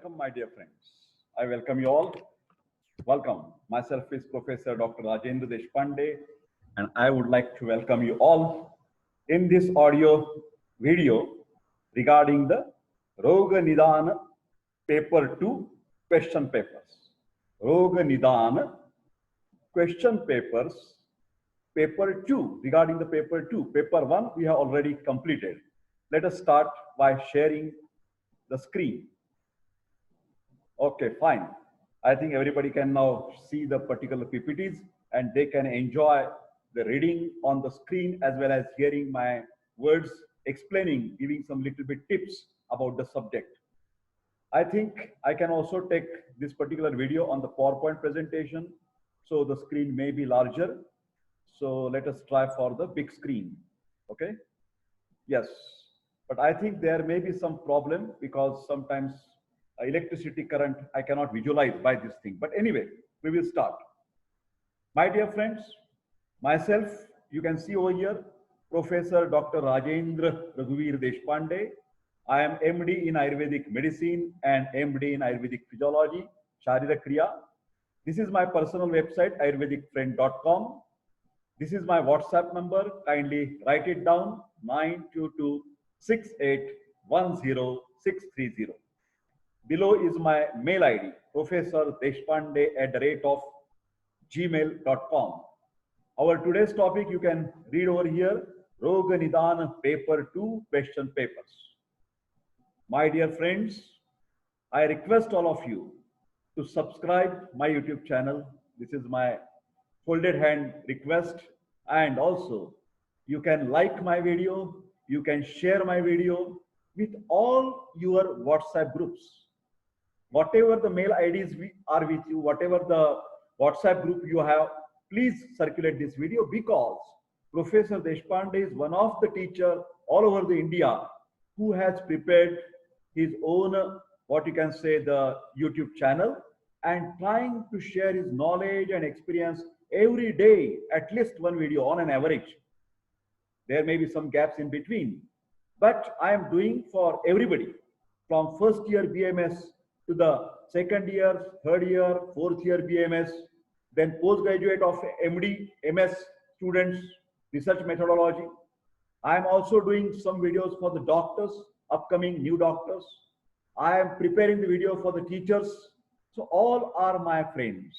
Welcome, my dear friends. I welcome you all. Welcome. Myself is Professor Dr. Rajendra Deshpande, and I would like to welcome you all in this audio video regarding the Roga Nidana Paper 2 question papers. Roga Nidana question papers, paper 2, regarding the paper 2. Paper 1 we have already completed. Let us start by sharing the screen. Okay, fine. I think everybody can now see the particular PPTs and they can enjoy the reading on the screen as well as hearing my words explaining, giving some little bit tips about the subject. I think I can also take this particular video on the PowerPoint presentation, so the screen may be larger. So let us try for the big screen. Okay. Yes, but I think there may be some problem because sometimes electricity current I cannot visualize by this thing. But anyway, we will start. My dear friends, myself, you can see over here, Professor Dr. Rajendra Raghuveer Deshpande. I am MD in Ayurvedic Medicine and MD in Ayurvedic Physiology, Sharira Kriya. This is my personal website, ayurvedicfriend.com. This is my WhatsApp number. Kindly write it down, 92268100630. Below is my mail ID, professordeshpande@gmail.com. Our today's topic you can read over here, Roga Nidana Paper 2 question papers. My dear friends, I request all of you to subscribe my YouTube channel. This is my folded hand request, and also you can like my video, you can share my video with all your WhatsApp groups. Whatever the mail IDs are with you, whatever the WhatsApp group you have, please circulate this video because Professor Deshpande is one of the teachers all over the India who has prepared his own, what you can say, the YouTube channel and trying to share his knowledge and experience every day, at least one video on an average. There may be some gaps in between, but I am doing for everybody from first year BMS to the second year, third year, fourth year BMS, then postgraduate of MD, MS students, research methodology. I am also doing some videos for the doctors, upcoming new doctors. I am preparing the video for the teachers. So all are my friends,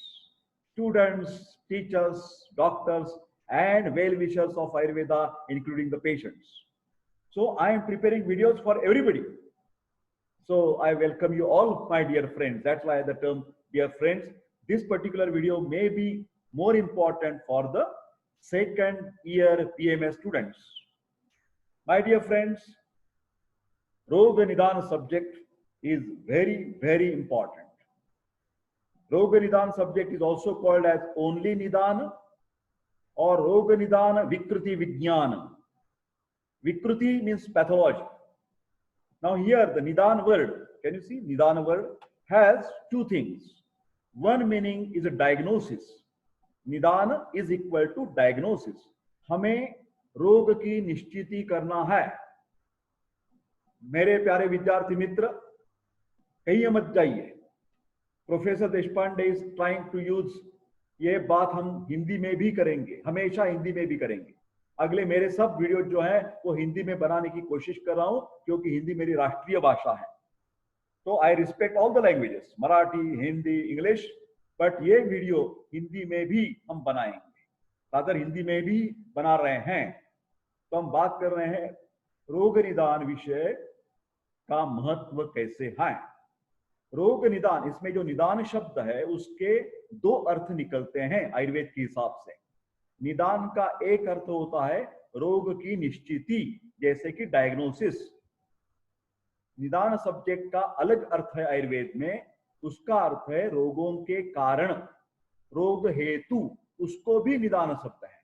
students, teachers, doctors, and well-wishers of Ayurveda, including the patients. So I am preparing videos for everybody. So I welcome you all, my dear friends. That's why the term dear friends. This particular video may be more important for the second year PMS students. My dear friends, Roga Nidana subject is very, very important. Roga Nidana subject is also called as only Nidana or Roga Nidana Vikruti Vijnana. Vikruti means pathology. Now here the Nidan word, can you see Nidana word has two things. One meaning is a diagnosis. Nidana is equal to diagnosis. हमें रोग की निश्चिति करना है. मेरे प्यारे विद्यार्थी मित्र, कहीं मत जाइए. Professor Deshpande is trying to use, ये बात हम हिंदी में भी करेंगे, हमेशा हिंदी में भी करेंगे. अगले मेरे सब वीडियो जो है वो हिंदी में बनाने की कोशिश कर रहा हूं क्योंकि हिंदी मेरी राष्ट्रीय भाषा है. तो I respect all the languages, Marathi, Hindi, English, but ये वीडियो हिंदी में भी हम बनाएंगे. अगर हिंदी में भी बना रहे हैं तो हम बात कर रहे हैं रोग निदान विषय का महत्व कैसे है. रोग निदान, इसमें जो निदान शब्द है उसके दो अर्थ निकलते हैं आयुर्वेद के हिसाब से. निदान का एक अर्थ होता है रोग की निश्चिति, जैसे कि डायग्नोसिस. निदान सब्जेक्ट का अलग अर्थ है आयुर्वेद में, उसका अर्थ है रोगों के कारण, रोग हेतु, उसको भी निदान शब्द है.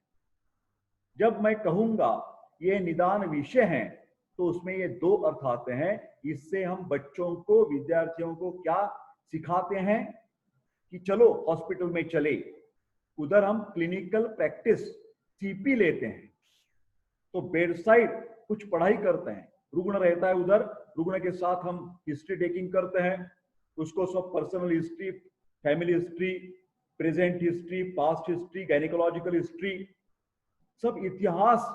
जब मैं कहूंगा ये निदान विषय है तो उसमें ये दो अर्थ आते हैं. इससे हम बच्चों को, विद्यार्थियों को क्या सिखाते हैं कि चलो हॉस्पिटल में चले, उधर हम क्लिनिकल प्रैक्टिस सीपी लेते हैं. तो बेड साइड कुछ पढ़ाई करते हैं, रुग्ण रहता है उधर, रुग्ण के साथ हम हिस्ट्री टेकिंग करते हैं, उसको सब personal history, family history, present history, past history, gynaecological history, सब इतिहास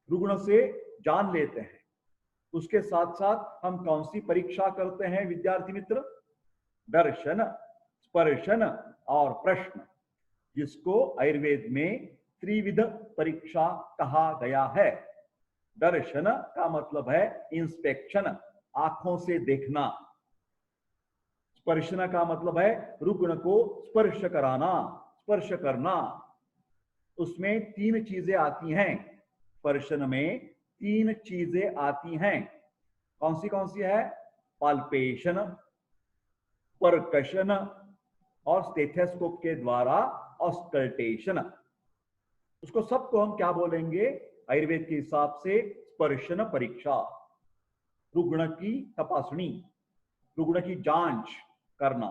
रुग्ण से जान लेते हैं। उसके साथ साथ हम कौन सी परीक्षा करते हैं विद्यार्थी मित्र? दर्शन, स्पर्शन और प्रश्न, जिसको आयुर्वेद में त्रिविध परीक्षा कहा गया है। दर्शन का मतलब है इंस्पेक्शन, आंखों से देखना। स्पर्शन का मतलब है रुग्ण को स्पर्श कराना, स्पर्श करना। उसमें 3 चीजें आती हैं। स्पर्शन में 3 चीजें आती हैं। कौन सी है? पाल्पेशन, परकशन और स्टेथोस्कोप के द्वारा ऑस्कल्टेशन। उसको सबको हम क्या बोलेंगे आयुर्वेद के हिसाब से? स्पर्शन परीक्षा, रुग्ण की तपासणी, रुग्ण की जांच करना।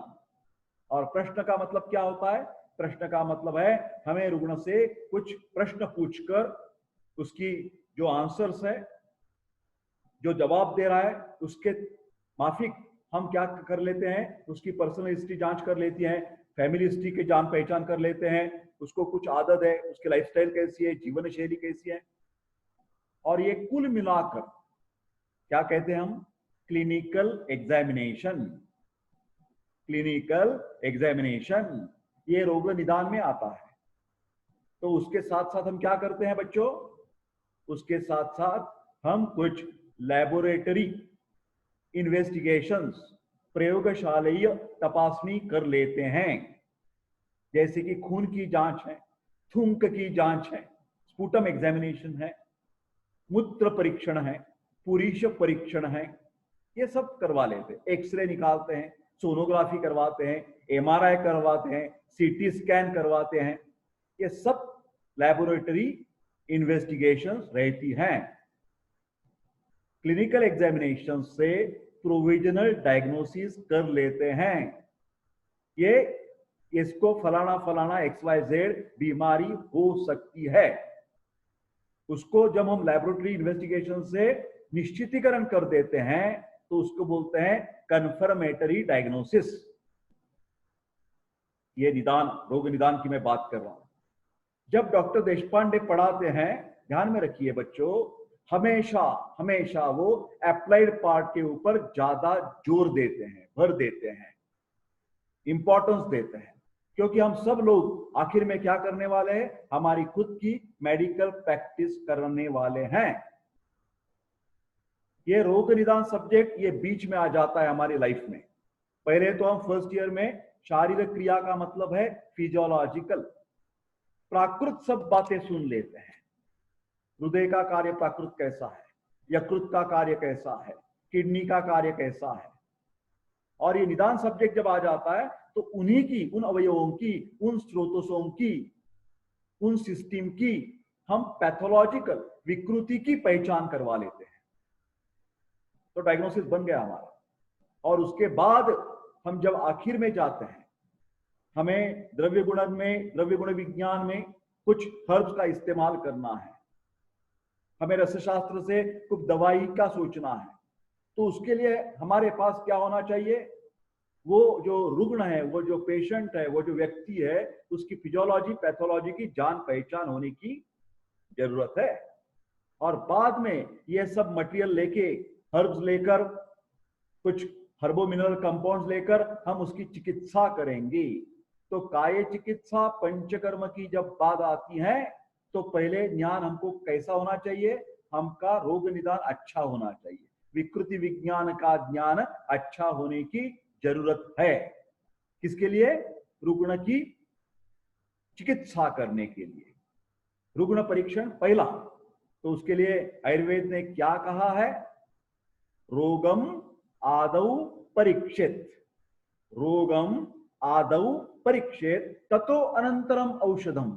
और प्रश्न का मतलब क्या होता है? प्रश्न का मतलब है हमें रुग्ण से कुछ प्रश्न पूछकर उसकी जो आंसर्स है, जो जवाब दे रहा है, उसके माफिक हम क्या कर लेते हैं? उसकी पर्सनल हिस्ट्री जांच कर लेती हैं, फैमिली हिस्ट्री की जान पहचान कर लेते हैं, उसको कुछ आदत है, उसकी लाइफस्टाइल कैसी है, जीवन शैली कैसी है। और ये कुल मिलाकर क्या कहते हैं हम? Clinical examination. क्लिनिकल एग्जामिनेशन ये रोग निदान में आता है। तो उसके साथ साथ हम क्या करते हैं बच्चों? उसके साथ साथ हम कुछ लैबोरेटरी इन्वेस्टिगेशंस, प्रयोगशालीय तपासनी कर लेते हैं। जैसे कि खून की जांच है, थूक की जांच है, स्पुटम एग्जामिनेशन है, मूत्र परीक्षण है, पुरीश परीक्षण है, ये सब करवा लेते हैं। एक्सरे निकालते हैं, सोनोग्राफी करवाते हैं, एमआरआई करवाते हैं, सीटी स्कैन करवाते हैं। ये सब लैबोरेटरी इन्वेस्टिगेशंस रहती हैं। क्लिनिकल एग्जामिनेशन से प्रोविजनल डायग्नोसिस कर लेते हैं। ये इसको फलाना फलाना XYZ बीमारी हो सकती है। उसको जब हम लैबोरेटरी इन्वेस्टिगेशन से निश्चितीकरण कर देते हैं तो उसको बोलते हैं कन्फर्मेटरी डायग्नोसिस। ये निदान, रोग निदान की मैं बात कर रहा हूं। जब डॉक्टर देशपांडे पढ़ाते हैं, ध्यान में रखिए बच्चों, हमेशा हमेशा वो अप्लाइड पार्ट के ऊपर ज्यादा जोर देते हैं, भर देते हैं, इंपॉर्टेंस देते हैं। क्योंकि हम सब लोग आखिर में क्या करने वाले हैं? हमारी खुद की मेडिकल प्रैक्टिस करने वाले हैं। ये रोग निदान सब्जेक्ट ये बीच में आ जाता है हमारी लाइफ में। पहले तो हम फर्स्ट ईयर में शारीरिक क्रिया का मतलब है फिजियोलॉजिकल, प्राकृत सब बातें सुन लेते हैं। हृदय का कार्य प्राकृत कैसा है, यकृत का कार्य कैसा है, किडनी का कार्य कैसा है। और ये निदान सब्जेक्ट जब आ जाता है तो उन्हीं की, उन अवयवों की, उन स्रोतों की, उन सिस्टम की हम पैथोलॉजिकल विकृति की पहचान करवा लेते हैं। तो डायग्नोसिस बन गया हमारा। और उसके बाद हम जब आखिर में जाते हैं, हमें द्रव्य गुण विज्ञान में कुछ हर्ब्स का इस्तेमाल करना है, हमें रसशास्त्र से कुछ दवाई का सोचना है। तो उसके लिए हमारे पास क्या होना चाहिए? वो जो रुग्ण है, वो जो पेशेंट है, वो जो व्यक्ति है, उसकी फिजियोलॉजी, पैथोलॉजी की जान पहचान होने की जरूरत है। और बाद में ये सब मटेरियल लेके, हर्ब्स लेकर, कुछ हर्बो मिनरल कंपाउंड्स लेकर हम उसकी चिकित्सा करेंगे। तो काय चिकित्सा पंचकर्म की जब बात आती है तो पहले ज्ञान हमको कैसा होना चाहिए? हमका रोग निदान अच्छा होना चाहिए, विकृति विज्ञान का ज्ञान अच्छा होने की जरूरत है। किसके लिए? रुग्ण की चिकित्सा करने के लिए। रुग्ण परीक्षण पहला। तो उसके लिए आयुर्वेद ने क्या कहा है? रोगम आदौ परीक्षित, रोगम आदौ परीक्षित ततो अनंतरम औषधम।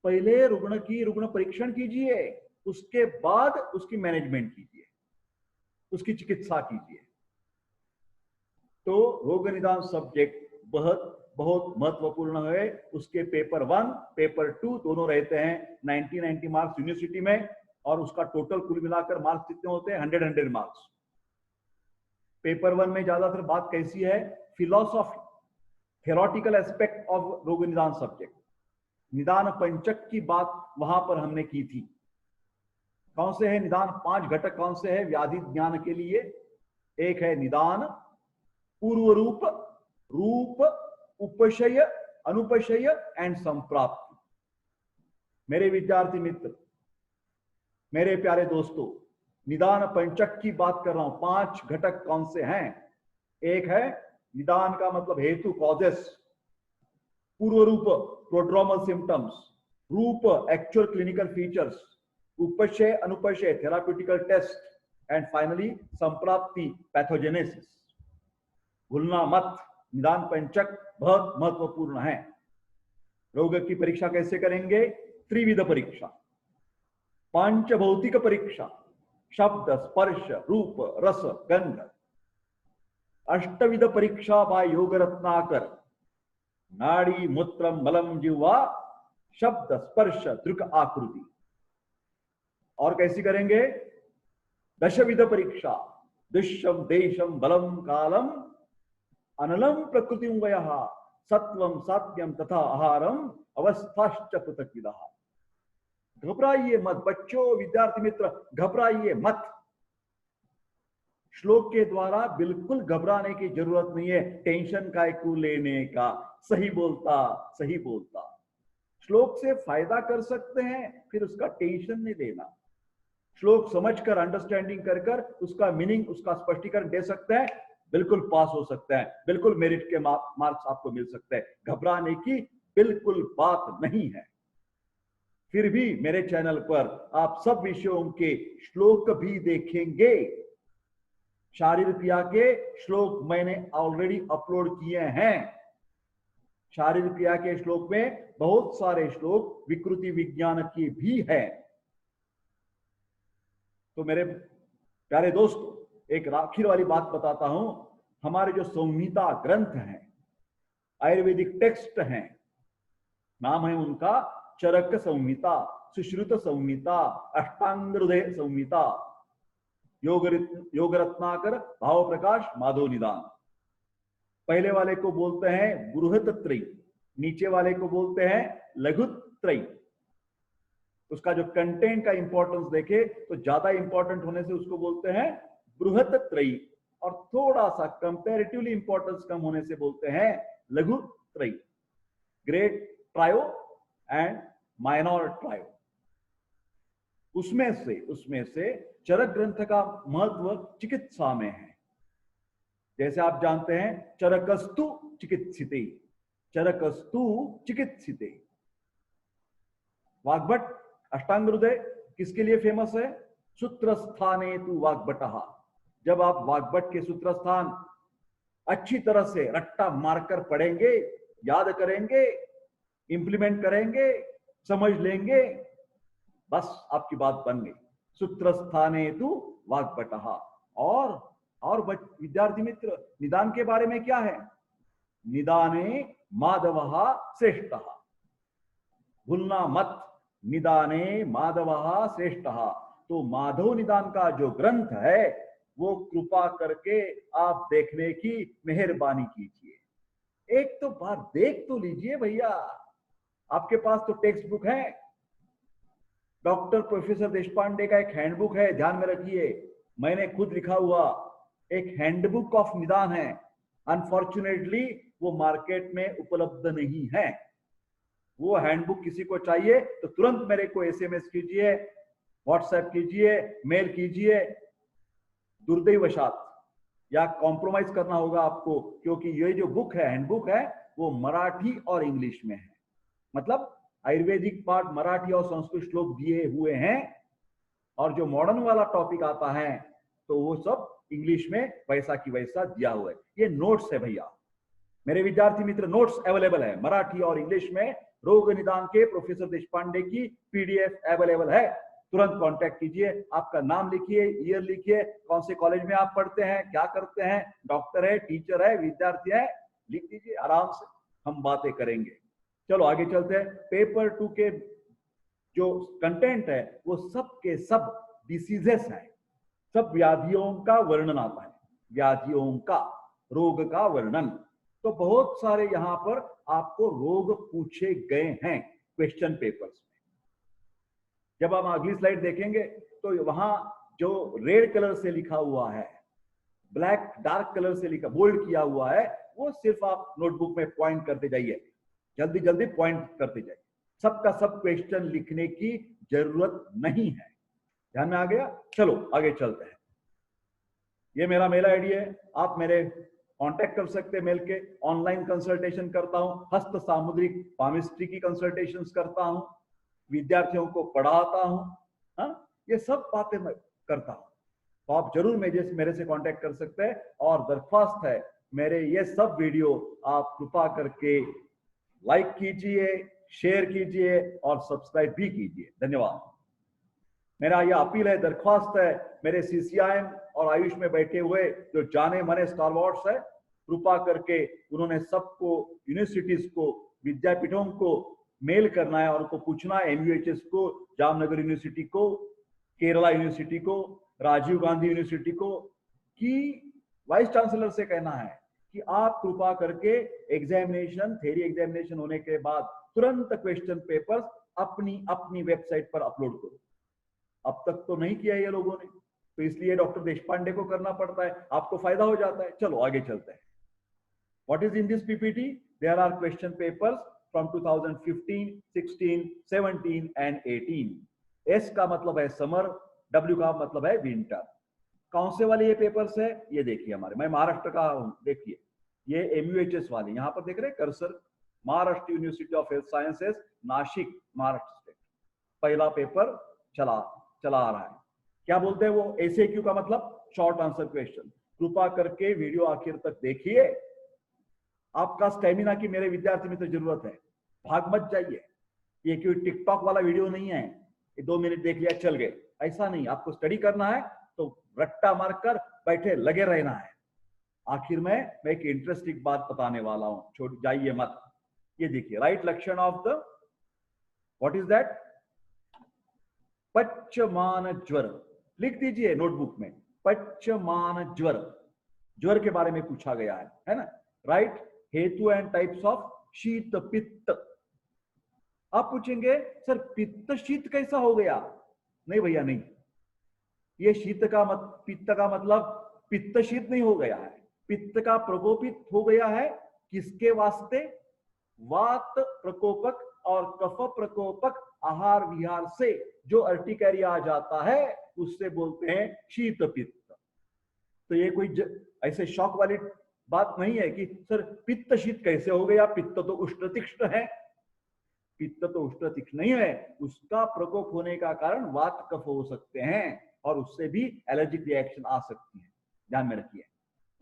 पहले रुग्ण परीक्षण कीजिए, उसके बाद उसकी मैनेजमेंट कीजिए, उसकी चिकित्सा कीजिए। तो रोग निदान सब्जेक्ट बहुत बहुत महत्वपूर्ण है। उसके पेपर 1, पेपर 2 दोनों रहते हैं 90 मार्क्स यूनिवर्सिटी में। और उसका टोटल कुल मिलाकर मार्क्स कितने होते हैं? 100 मार्क्स। पेपर 1 में ज्यादातर बात कैसी है? फिलॉसॉफी, थ्योरेटिकल एस्पेक्ट ऑफ रोग निदान सब्जेक्ट। निदान पंचक की बात वहां पर हमने की थी। कौन से है निदान 5 घटक? कौन से है व्याधि ज्ञान के लिए? एक है निदान, पूर्व रूप, रूप, उपशय, अनुपशय एंड संप्राप्ति। मेरे विद्यार्थी मित्र, मेरे प्यारे दोस्तों, निदान पंचक की बात कर रहा हूं। 5 घटक कौन से हैं? एक है निदान का मतलब हेतु, कॉजेस, पूर्व रूप, प्रोड्रोमल सिम्टम्स, रूप, एक्चुअल क्लिनिकल फीचर्स, उपशय, अनुपशय, थेराप्यूटिकल टेस्ट, एंड फाइनली संप्राप्ति, पैथोजेनेसिस। भूलना मत, निदान पंचक बहुत महत्वपूर्ण है। रोग की परीक्षा कैसे करेंगे? त्रिविध परीक्षा, पंचभौतिक परीक्षा, शब्द, स्पर्श, रूप, रस, गंध। अष्टविध परीक्षा बाय योग रत्नाकर, नाड़ी, मूत्रम, मलम, जिह्वा, शब्द, स्पर्श, दृक, आकृति। और कैसी करेंगे? दशविध परीक्षा, दृश्यम, देशम, बलम, कालम, अनलम, प्रकृति, वयः, सत्वम, सात्यम तथा आहारम, अवस्थाश्च पृथक विदः। घबराइए मत बच्चों, विद्यार्थी मित्र, घबराइए मत। श्लोक के द्वारा बिल्कुल घबराने की जरूरत नहीं है। टेंशन काय को लेने का? सही बोलता, सही बोलता। श्लोक से फायदा कर सकते हैं, फिर उसका टेंशन नहीं लेना। श्लोक समझकर, अंडरस्टैंडिंग कर कर उसका मीनिंग, उसका स्पष्टीकरण दे सकते हैं, बिल्कुल पास हो सकते हैं, बिल्कुल मेरिट के मार्क्स आपको मिल सकते हैं। घबराने की बिल्कुल बात नहीं है। फिर भी मेरे चैनल पर आप सब विषयों के श्लोक भी देखेंगे। शारीरिक क्रिया के श्लोक मैंने ऑलरेडी अपलोड किए हैं। शारीरिक क्रिया के श्लोक में बहुत सारे श्लोक विकृति विज्ञान की भी है। तो मेरे प्यारे दोस्तों, एक आखिर वाली बात बताता हूं। हमारे जो संहिता ग्रंथ हैं, आयुर्वेदिक टेक्स्ट हैं, नाम है उनका चरक संहिता, सुश्रुत संहिता, अष्टांग हृदय संहिता, योग रत्नाकर, भाव प्रकाश, माधव निदान। पहले वाले को बोलते हैं बृहत त्रयी, नीचे वाले को बोलते हैं लघु त्रयी। उसका जो कंटेंट का इंपॉर्टेंस देखे तो ज्यादा इंपॉर्टेंट होने से उसको बोलते हैं बृहत त्रयी, और थोड़ा सा कंपैरेटिवली इंपॉर्टेंस कम होने से बोलते हैं लघु त्रयी। Great trio and minor trio. उसमें से चरक ग्रंथ का महत्व चिकित्सा में है। जैसे आप जानते हैं चरकस्तु चिकित्सिते, चरकस्तु चिकित्सिते। वाग्भट अष्टांग हृदय किसके लिए फेमस है? सूत्र स्थाने तु वाग्भटः। जब आप वाग्भट के सूत्र स्थान अच्छी तरह से रट्टा मारकर पढ़ेंगे, याद करेंगे, इंप्लीमेंट करेंगे, समझ लेंगे, बस आपकी बात बन गई। सूत्र स्थाने तु वाग्भटः। और विद्यार्थी मित्र, निदान के बारे में क्या है? निदाने माधवः श्रेष्ठः। भूलना मत, निदाने माधवः श्रेष्ठः। तो माधव निदान का जो ग्रंथ है वो कृपा करके आप देखने की मेहरबानी कीजिए। एक तो बार देख तो लीजिए भैया। आपके पास तो टेक्स्ट बुक है, डॉक्टर प्रोफेसर देशपांडे का एक हैंडबुक है, ध्यान में रखिए। मैंने खुद लिखा हुआ एक हैंडबुक ऑफ निदान है। अनफॉर्चुनेटली वो मार्केट में उपलब्ध नहीं है। वो हैंडबुक किसी को चाहिए तो तुरंत मेरे को एसएमएस कीजिए, व्हाट्सएप कीजिए, मेल कीजिए। दुर्दैवशात या कॉम्प्रोमाइज करना होगा आपको, क्योंकि ये जो बुक है, हैंडबुक है, वो मराठी और इंग्लिश में है। मतलब आयुर्वेदिक पार्ट मराठी और संस्कृत श्लोक दिए हुए हैं, और जो मॉडर्न वाला टॉपिक आता है तो वो सब इंग्लिश में वैसा की वैसा दिया हुआ है। ये नोट्स है भैया। मेरे विद्यार्थी मित्र, नोट्स अवेलेबल है मराठी और इंग्लिश में। रोग निदान के प्रोफेसर देशपांडे की पीडीएफ अवेलेबल है। तुरंत कांटेक्ट कीजिए, आपका नाम लिखिए, ईयर लिखिए, कौन से कॉलेज में आप पढ़ते हैं, क्या करते हैं, डॉक्टर है, टीचर है, विद्यार्थी है, लिख दीजिए, आराम से हम बातें करेंगे। चलो आगे चलते हैं। पेपर 2 के जो कंटेंट है वो सब के सब डिसीजेस हैं, सब व्याधियों का वर्णन आता है। व्याधियों का, रोग का वर्णन। तो बहुत सारे यहां पर आपको रोग पूछे गए हैं क्वेश्चन पेपर्स में। जब हम अगली स्लाइड देखेंगे तो वहां जो रेड कलर से लिखा हुआ है, ब्लैक डार्क कलर से लिखा बोल्ड किया हुआ है, वो सिर्फ आप नोटबुक में पॉइंट करते जाइए, जल्दी जल्दी पॉइंट करते जाइए। सबका सब क्वेश्चन लिखने की जरूरत नहीं है। ध्यान में आ गया? चलो आगे चलते हैं। ये मेरा मेल आईडी है, आप मेरे कांटेक्ट कर सकते हैं मेल के। ऑनलाइन कंसल्टेशन करता हूं, हस्त सामुद्रिक पामिस्ट्री की कंसल्टेशंस करता हूं, विद्यार्थियों को पढ़ाता हूं, हाँ, ये सब बातें मैं करता हूं। तो आप जरूर मेरे से कांटेक्ट कर सकते हैं। और दरख्वास्त है, मेरे ये सब वीडियो आप कृपा करके लाइक कीजिए, शेयर कीजिए और सब्सक्राइब भी कीजिए। धन्यवाद। मेरा यह अपील है, दरख्वास्त है, मेरे सीसीआईएम और आयुष में बैठे हुए जो जाने माने स्टारवॉर्ड्स है, कृपा करके उन्होंने सबको, यूनिवर्सिटीज को, विद्यापीठों को मेल करना है और उनको पूछना है, एमयूएचएस को, जामनगर यूनिवर्सिटी को, केरला यूनिवर्सिटी को, राजीव गांधी यूनिवर्सिटी को, कि वाइस चांसलर से कहना है कि आप कृपा करके एग्जामिनेशन, थ्योरी एग्जामिनेशन होने के बाद तुरंत क्वेश्चन पेपर्स अपनी अपनी वेबसाइट पर अपलोड करो। अब तक तो नहीं किया ये लोगों ने, तो इसलिए डॉक्टर देशपांडे को करना पड़ता है, आपको फायदा हो जाता है। चलो आगे चलते हैं। What is in this PPT? There are question papers from 2015, 16, 17 and 18. S का मतलब है समर, W का मतलब है विंटर। कौन से वाले ये पेपर्स है? ये देखिए हमारे, मैं महाराष्ट्र का हूं, देखिए ये MUHS वाले, यहां पर देख रहे हैं cursor, Maharashtra university of health sciences, Nashik, Maharashtra state. पहला पेपर चला आ रहा है। क्या बोलते हैं वो? ACQ का मतलब शॉर्ट आंसर क्वेश्चन। कृपा करके वीडियो आखिर तक देखिए, आपका स्टेमिना की मेरे विद्यार्थी मित्र जरूरत है, भाग मत जाइए। ये कोई टिकटॉक वाला वीडियो नहीं है, ये 2 मिनट देख लिया चल गए, ऐसा नहीं। आपको स्टडी करना है तो रट्टा मारकर बैठे लगे रहना है। आखिर में मैं एक इंटरेस्टिंग बात बताने वाला हूं, छोड़ जाइए मत। ये देखिए, राइट लक्षण of the, what is that? पच्चमान ज्वर। लिख दीजिए नोटबुक में, पच्चमान ज्वर। ज्वर के बारे में पूछा गया है ना? राइट, हेतु एंड टाइप्स ऑफ शीत पित्त। आप पूछेंगे सर पित्त शीत कैसा हो गया? नहीं भैया नहीं, ये शीत का पित्त का मतलब पित्त शीत नहीं हो गया है, पित्त का प्रकोपित हो गया है। किसके वास्ते? वात प्रकोपक और कफ प्रकोपक आहार विहार से जो अर्टिकेरिया आ जाता है उससे बोलते हैं शीत पित्त। तो ये कोई ऐसे शौक वाली बात नहीं है कि सर पित्त शीत कैसे हो गया, पित्त तो उष्ण तीक्ष्ण है। पित्त तो उष्ण तीक्ष्ण नहीं है, उसका प्रकोप होने का कारण वात कफ हो सकते हैं और उससे भी एलर्जिक रिएक्शन आ सकती है, ध्यान में रखिए।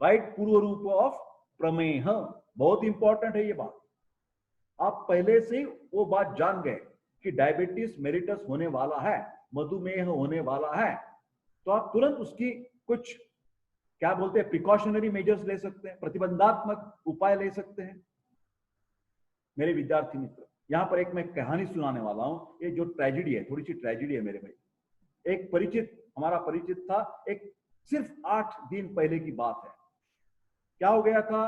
राइट, पूर्व रूप ऑफ प्रमेह, बहुत इंपॉर्टेंट है ये बात। आप पहले से वो बात जान गए कि डायबिटीज मेलिटस होने वाला है, मधुमेह होने वाला है, तो आप तुरंत उसकी कुछ क्या बोलते हैं प्रिकॉशनरी मेजर्स ले सकते हैं, प्रतिबंधात्मक उपाय ले सकते हैं। मेरे विद्यार्थी मित्र, यहां पर एक मैं कहानी सुनाने वाला हूं। ये जो ट्रेजेडी है, थोड़ी सी ट्रेजेडी है मेरे भाई। एक परिचित, हमारा परिचित था, एक सिर्फ 8 दिन पहले की बात है। क्या हो गया था,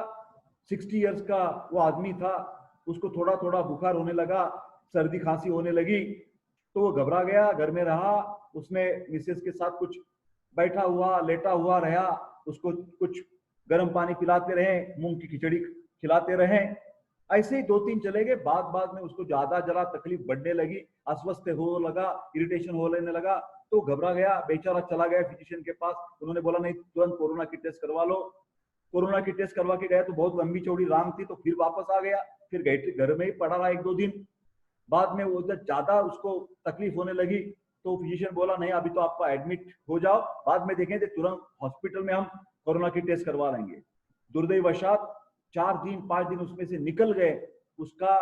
60 इयर्स का वो आदमी था, उसको थोड़ा थोड़ा बुखार होने लगा, सर्दी खांसी होने लगी, तो वो घबरा गया, घर में रहा। उसने मिसेस के साथ कुछ बैठा हुआ लेटा हुआ रहा, उसको कुछ गर्म पानी पिलाते रहे, मूंग की खिचड़ी खिलाते रहे। ऐसे ही 2-3 चले गए। बाद में उसको ज्यादा जरा तकलीफ बढ़ने लगी, अस्वस्थ हो लगा, इरिटेशन हो लेने लगा, तो घबरा गया, बेचारा चला गया फिजिशियन के पास। उन्होंने बोला नहीं, तुरंत कोरोना की टेस्ट करवा लो। कोरोना की टेस्ट करवा के गया तो बहुत लंबी चौड़ी राम थी, तो फिर वापस आ गया। फिर घर में ही पड़ा रहा 1-2 दिन। बाद में वो जब ज्यादा उसको तकलीफ होने लगी तो फिजिशियन बोला नहीं, अभी तो आपका एडमिट हो जाओ, बाद में देखेंगे, तुरंत हॉस्पिटल में हम कोरोना की टेस्ट करवा लेंगे। दुर्दैवशात 4 दिन 5 दिन उसमें से निकल गए। उसका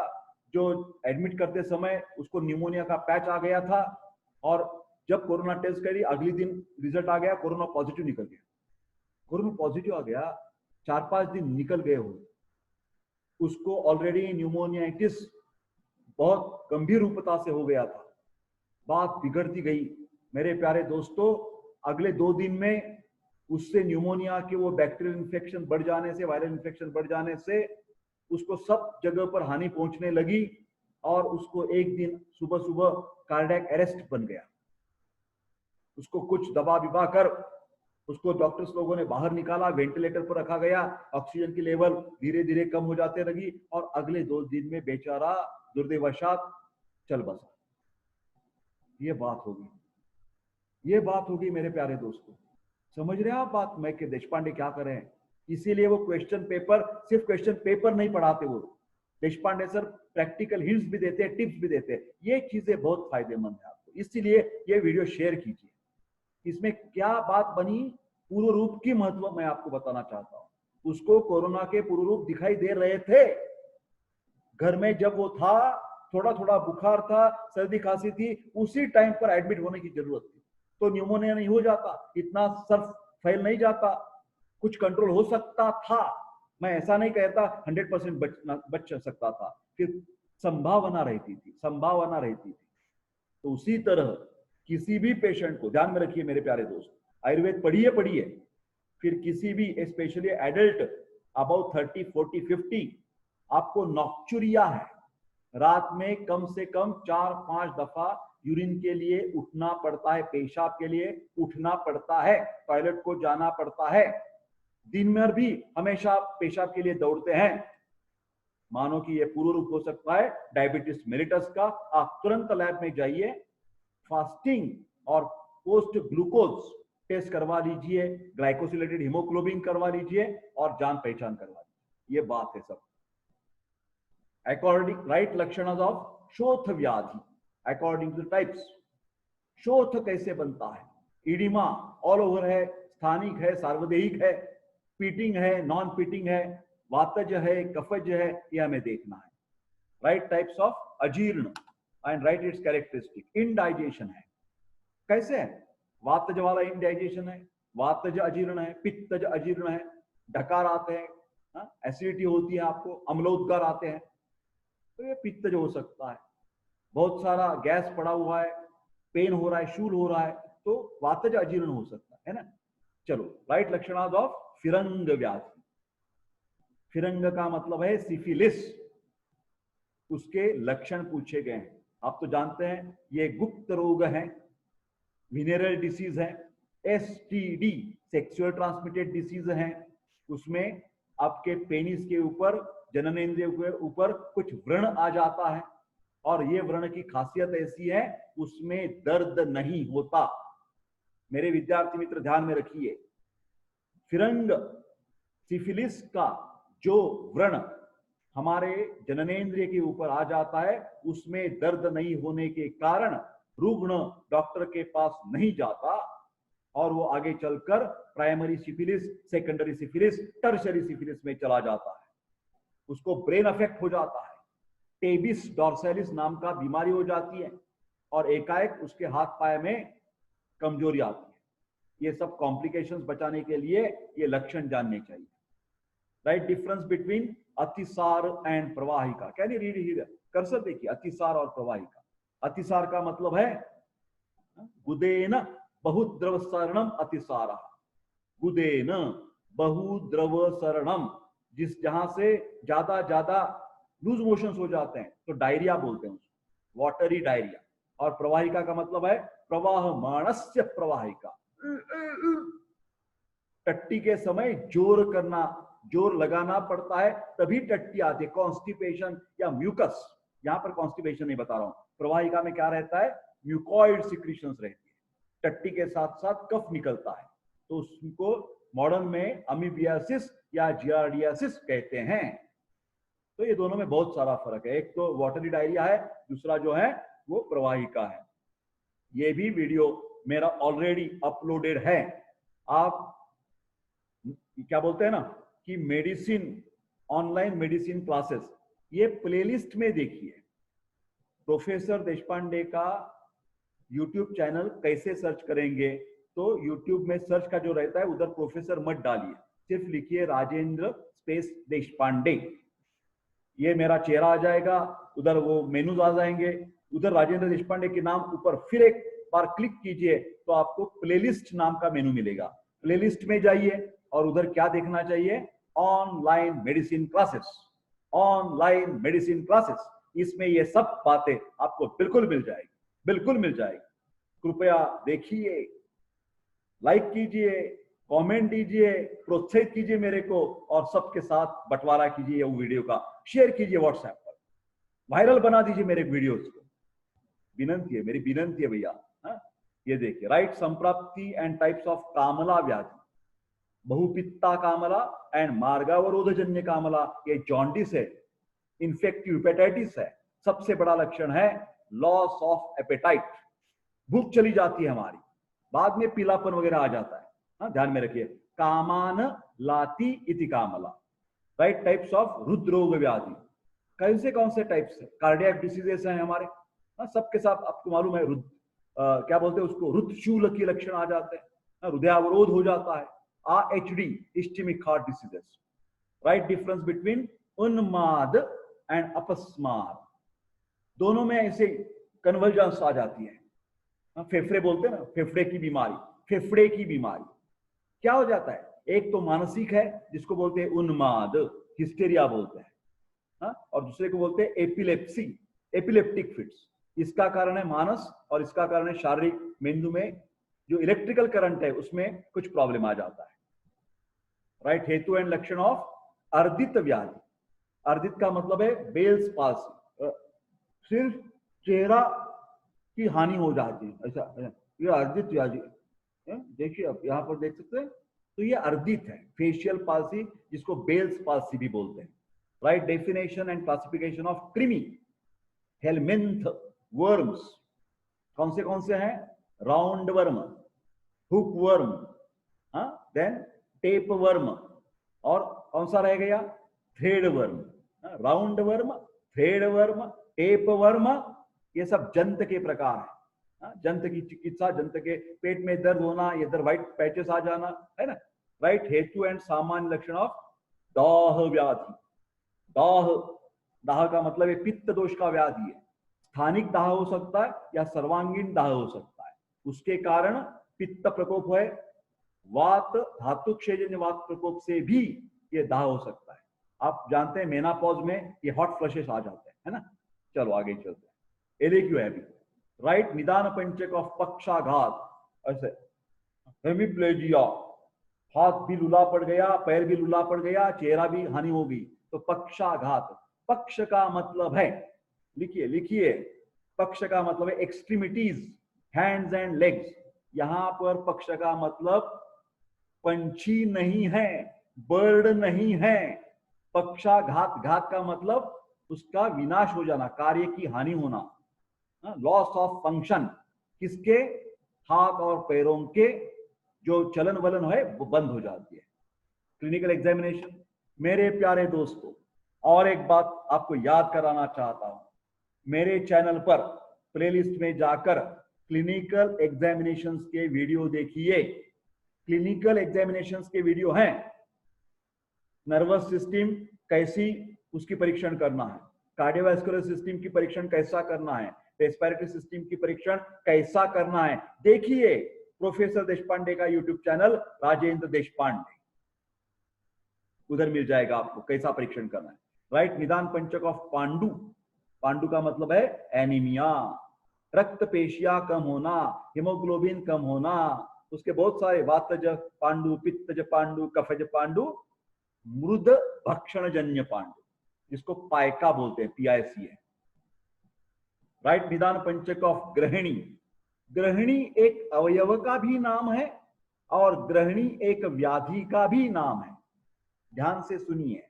जो एडमिट करते समय उसको निमोनिया का पैच आ गया था, और जब कोरोना टेस्ट करी अगले दिन रिजल्ट आ गया, कोरोना पॉजिटिव निकल गया। कोरोना पॉजिटिव आ गया, 4-5 दिन निकल गए हो, उसको ऑलरेडी न्यूमोनियाइटिस बहुत गंभीर रूपता से हो गया था। बात बिगड़ती गई। मेरे प्यारे दोस्तों, अगले 2 दिन में उससे न्यूमोनिया के वो बैक्टीरियल इन्फेक्शन बढ़ जाने से, वायरल इन्फेक्शन बढ़ जाने से उसको सब जगह पर हानि पहुंचने लगी और उसको एक दिन सुबह सुबह कार्डियक अरेस्ट बन गया। उसको कुछ दबा बिबा कर उसको डॉक्टर्स लोगों ने बाहर निकाला, वेंटिलेटर पर रखा गया, ऑक्सीजन की लेवल धीरे धीरे कम हो जाते लगी और अगले 2 दिन में बेचारा दुर्दैवशात चल बसा। ये बात होगी, ये बात होगी मेरे प्यारे दोस्तों। समझ रहे हैं आप बात मैं कि देशपांडे क्या कर रहे हैं? इसीलिए वो क्वेश्चन पेपर, सिर्फ क्वेश्चन पेपर नहीं पढ़ाते वो देशपांडे सर, प्रैक्टिकल हिंट्स भी देते हैं, टिप्स भी देते हैं। ये चीजें बहुत फायदेमंद है आपको, इसीलिए ये वीडियो शेयर कीजिए। इसमें क्या बात बनी, पूर्व रूप की महत्व मैं आपको बताना चाहता हूं। उसको कोरोना के पूर्व रूप दिखाई दे रहे थे। घर में जब वो था, थोड़ा थोड़ा बुखार था, सर्दी खांसी थी, उसी टाइम पर एडमिट होने की जरूरत थी। तो न्यूमोनिया नहीं हो जाता, इतना सर्फ फैल नहीं जाता, कुछ कंट्रोल हो सकता था। मैं ऐसा नहीं कहता 100% बच सकता था, फिर संभावना रहती थी, संभावना रहती थी। तो उसी तरह किसी भी पेशेंट को ध्यान में रखिए मेरे प्यारे दोस्त, आयुर्वेद पढ़िए, फिर किसी भी स्पेशली एडल्ट अबाउट 30, 40, 50 आपको नॉक्चुरिया है, रात में कम से कम 4-5 दफा यूरिन के लिए उठना पड़ता है, पेशाब के लिए उठना पड़ता है, टॉयलेट को जाना पड़ता है, दिन में भी हमेशा पेशाब के लिए दौड़ते हैं। मानो कि ये पूर्व रूप हो सकता है डायबिटीज मेलिटस का। आप तुरंत लैब में जाइए, फास्टिंग और पोस्ट ग्लूकोज टेस्ट करवा लीजिए, ग्लाइकोसिलेटेड हीमोग्लोबिन करवा लीजिए और जान पहचान करवा लीजिए। ये बात है सब। अकॉर्डिंग राइट लक्षण ऑफ शोथ व्याधि अकॉर्डिंग टू टाइप्स। शोथ कैसे बनता है? इडिमा ऑल ओवर है, स्थानिक है, सार्वदेहिक है, पीटिंग है, नॉन पीटिंग है, वातज है, कफज है, यह हमें देखना है। राइट टाइप्स ऑफ अजीर्ण and write its characteristic. Indigestion है, कैसे है? वातज वाला इनडाइजेशन है, वातज अजीर्ण है, पित्तज अजीर्ण है, डकार आते हैं, एसिडिटी होती है, आपको अम्लोदगार आते हैं, तो ये पित्तज हो सकता है। बहुत सारा गैस पड़ा हुआ है, पेन हो रहा है, शूल हो रहा है, तो वातज अजीर्ण हो सकता है ना। चलो, राइट लक्षण ऑफ फिरंग व्याधि। फिरंग का मतलब है सिफिलिस, उसके लक्षण पूछे गए हैं। आप तो जानते हैं ये गुप्त रोग है, विनेरल डिसीज है, एसटीडी सेक्सुअल ट्रांसमिटेड डिसीज है। उसमें आपके पेनिस के ऊपर, जननेंद्रिय के ऊपर कुछ व्रण आ जाता है और ये व्रण की खासियत ऐसी है, उसमें दर्द नहीं होता। मेरे विद्यार्थी मित्र ध्यान में रखिए, फिरंग सिफिलिस का जो व्रण हमारे जननेंद्रिय के ऊपर आ जाता है, उसमें दर्द नहीं होने के कारण रुग्ण डॉक्टर के पास नहीं जाता और वो आगे चलकर primary syphilis, secondary syphilis, tertiary syphilis में चला जाता है। उसको ब्रेन अफेक्ट हो जाता है, टेबिस डॉर्सैलिस नाम का बीमारी हो जाती है और एकाएक उसके हाथ पाए में कमजोरी आती है। ये सब कॉम्प्लिकेशंस बचाने के लिए ये लक्षण जानने चाहिए। राइट डिफरेंस बिटवीन अतिसार एंड प्रवाहिका। Can you read here? Cursor देखिए, अतिसार और प्रवाहिका। अतिसार का मतलब है गुदेन बहुद्रव सरणम अतिसार। गुदेन बहुद्रव सरणम, जिस जहां से ज्यादा लूज मोशंस हो जाते हैं तो डायरिया बोलते हैं उसको, वाटरी डायरिया। और प्रवाहिका का मतलब है प्रवाहमानस्य प्रवाहिका, टट्टी के समय जोर करना, जोर लगाना पड़ता है तभी टट्टी आती है। कॉन्स्टिपेशन या म्यूकस, यहां पर कॉन्स्टिपेशन नहीं बता रहा हूं, प्रवाहिका में क्या रहता है? म्यूकॉइड सिक्रीशंस रहती है, टट्टी के साथ साथ कफ निकलता है, तो उसको मॉडर्न में अमीबियासिस या जियार्डियासिस कहते हैं। तो ये दोनों में बहुत सारा फर्क है, एक तो वाटरी डायरिया है, दूसरा जो है वो प्रवाहिका है। ये भी वीडियो मेरा ऑलरेडी अपलोडेड है। आप क्या बोलते हैं ना कि मेडिसिन, ऑनलाइन मेडिसिन क्लासेस, ये प्लेलिस्ट में देखिए। प्रोफेसर देशपांडे का यूट्यूब चैनल कैसे सर्च करेंगे? तो यूट्यूब में सर्च का जो रहता है उधर प्रोफेसर मत डालिए, सिर्फ लिखिए राजेंद्र स्पेस देशपांडे, ये मेरा चेहरा आ जाएगा, उधर वो मेनूज आ जाएंगे, उधर राजेंद्र देशपांडे के नाम ऊपर फिर एक बार क्लिक कीजिए तो आपको प्लेलिस्ट नाम का मेनू मिलेगा। प्लेलिस्ट में जाइए और उधर क्या देखना चाहिए, online medicine classes, online medicine classes. इसमें ये सब बातें आपको बिल्कुल मिल जाएगी, बिल्कुल मिल जाएगी। कृपया देखिए, लाइक कीजिए, कमेंट दीजिए, प्रोत्साहित कीजिए मेरे को, और सबके साथ बंटवारा कीजिए वो वीडियो का, शेयर कीजिए व्हाट्सएप पर, वायरल बना दीजिए मेरे वीडियोस को। विनंती है, मेरी विनंती है भैया। ये देखिए, राइट, संप्राप्ति एंड टाइप्स ऑफ कामला व्याधि, बहुपित्ता कामला एंड मार्गावरोधजन्य कामला, ये जॉन्डिस है, इन्फेक्टिव हेपेटाइटिस है। सबसे बड़ा लक्षण है लॉस ऑफ एपेटाइट, भूख चली जाती है हमारी, बाद में पीलापन वगैरह आ जाता है। ध्यान में रखिए, कामान लाती इति कामला, राइट, टाइप्स ऑफ हृदरोग व्याधि। कौन से टाइप्स है, कार्डियक डिसीजेस हैं हमारे, सबके साथ आपको मालूम है, क्या बोलते हैं उसको, हृदशूल के लक्षण आ जाते हैं, हृदयावरोध हो जाता है, AHD, ischaemic heart diseases. Right, difference between उन्माद एंड अपस्माद, दोनों में ऐसे कन्वर्जेंस आ जाती है। फेफड़े बोलते हैं ना, फेफड़े की बीमारी, फेफड़े की बीमारी क्या हो जाता है, एक तो मानसिक है जिसको बोलते हैं उन्माद, हिस्टेरिया बोलते हैं, और दूसरे को बोलते हैं एपिलेप्सी, एपिलेप्टिक फिट्स। इसका कारण है मानस और इसका कारण है शारीरिक, मेंदु में जो इलेक्ट्रिकल करंट है उसमें कुछ प्रॉब्लम आ जाता है। राइट, हेतु एंड लक्षण ऑफ अर्दित व्याधि, अर्दित का मतलब है बेल्स पाल्सी, सिर्फ चेहरा की हानि हो जाती है, ऐसा ये अर्दित व्याधि। देखिए आप यहाँ पर देख सकते हैं, तो ये अर्दित है, फेशियल पाल्सी जिसको बेल्स पाल्सी भी बोलते हैं। Right, definition and classification of कृमि, हेलमिंथ वर्म्स, कौन से हैं, round worm, hook worm, then tape worm, और कौन सा रह गया, thread worm. Round worm, thread worm, tape worm, ये सब जंत के प्रकार है। जंत की चिकित्सा, जंत के पेट में दर्द होना, इधर व्हाइट पैचेस आ जाना, है ना। राइट, हेतु एंड सामान्य लक्षण ऑफ दाह व्याधि, दाह, दाह का मतलब है पित्त दोष का व्याधि है। स्थानिक दाह हो सकता है या सर्वांगीण दाह हो सकता है, उसके कारण पित्त प्रकोप है, वात, धातु क्षेजन्य वात प्रकोप से भी ये दाह हो सकता है। आप जानते हैं मेनापॉज में ये हॉट फ्लशेस आ जाते हैं, है ना। चलो आगे चलते हैं, एलेक्यू हैवी। राइट, निदान पंचक ऑफ पक्षाघात, ऐसे हेमिप्लेजिया, हाथ भी लूला पड़ गया, पैर भी लूला पड़ गया, चेहरा भी हानि होगी, तो पक्षाघात। पक्ष का मतलब है, लिखिए लिखिए, पक्ष का मतलब है एक्सट्रीमिटीज, हैंड्स एंड लेग्स। यहां पर पक्ष का मतलब पंछी नहीं है, बर्ड नहीं है। पक्षाघात, घात का मतलब उसका विनाश हो जाना, कार्य की हानि होना, लॉस ऑफ फंक्शन, किसके, हाथ और पैरों के जो चलन वलन है वो बंद हो जाती है। क्लिनिकल एग्जामिनेशन, मेरे प्यारे दोस्तों, और एक बात आपको याद कराना चाहता हूं, मेरे चैनल पर प्लेलिस्ट में जाकर क्लिनिकल एग्जामिनेशंस के वीडियो देखिए। क्लिनिकल एग्जामिनेशंस के वीडियो हैं, नर्वस सिस्टम कैसी उसकी परीक्षण करना है, कार्डियोवैस्कुलर सिस्टम की परीक्षण कैसा करना है, रेस्पिरेटरी सिस्टम की परीक्षण कैसा करना है, देखिए प्रोफेसर देशपांडे का यूट्यूब चैनल, राजेंद्र देशपांडे, उधर मिल जाएगा आपको कैसा परीक्षण करना है। राइट, निदान पंचक ऑफ पांडु, पांडु का मतलब है एनीमिया, रक्त पेशियां कम होना, हिमोग्लोबिन कम होना, उसके बहुत सारे, वातज पांडु, पित्तज पांडु, कफज पांडु, मृद भक्षण जन्य पांडु, जिसको पायका बोलते हैं, PIC है। राइट, निदान पंचक ऑफ ग्रहिणी, ग्रहिणी एक अवयव का भी नाम है और ग्रहिणी एक व्याधि का भी नाम है। ध्यान से सुनिए,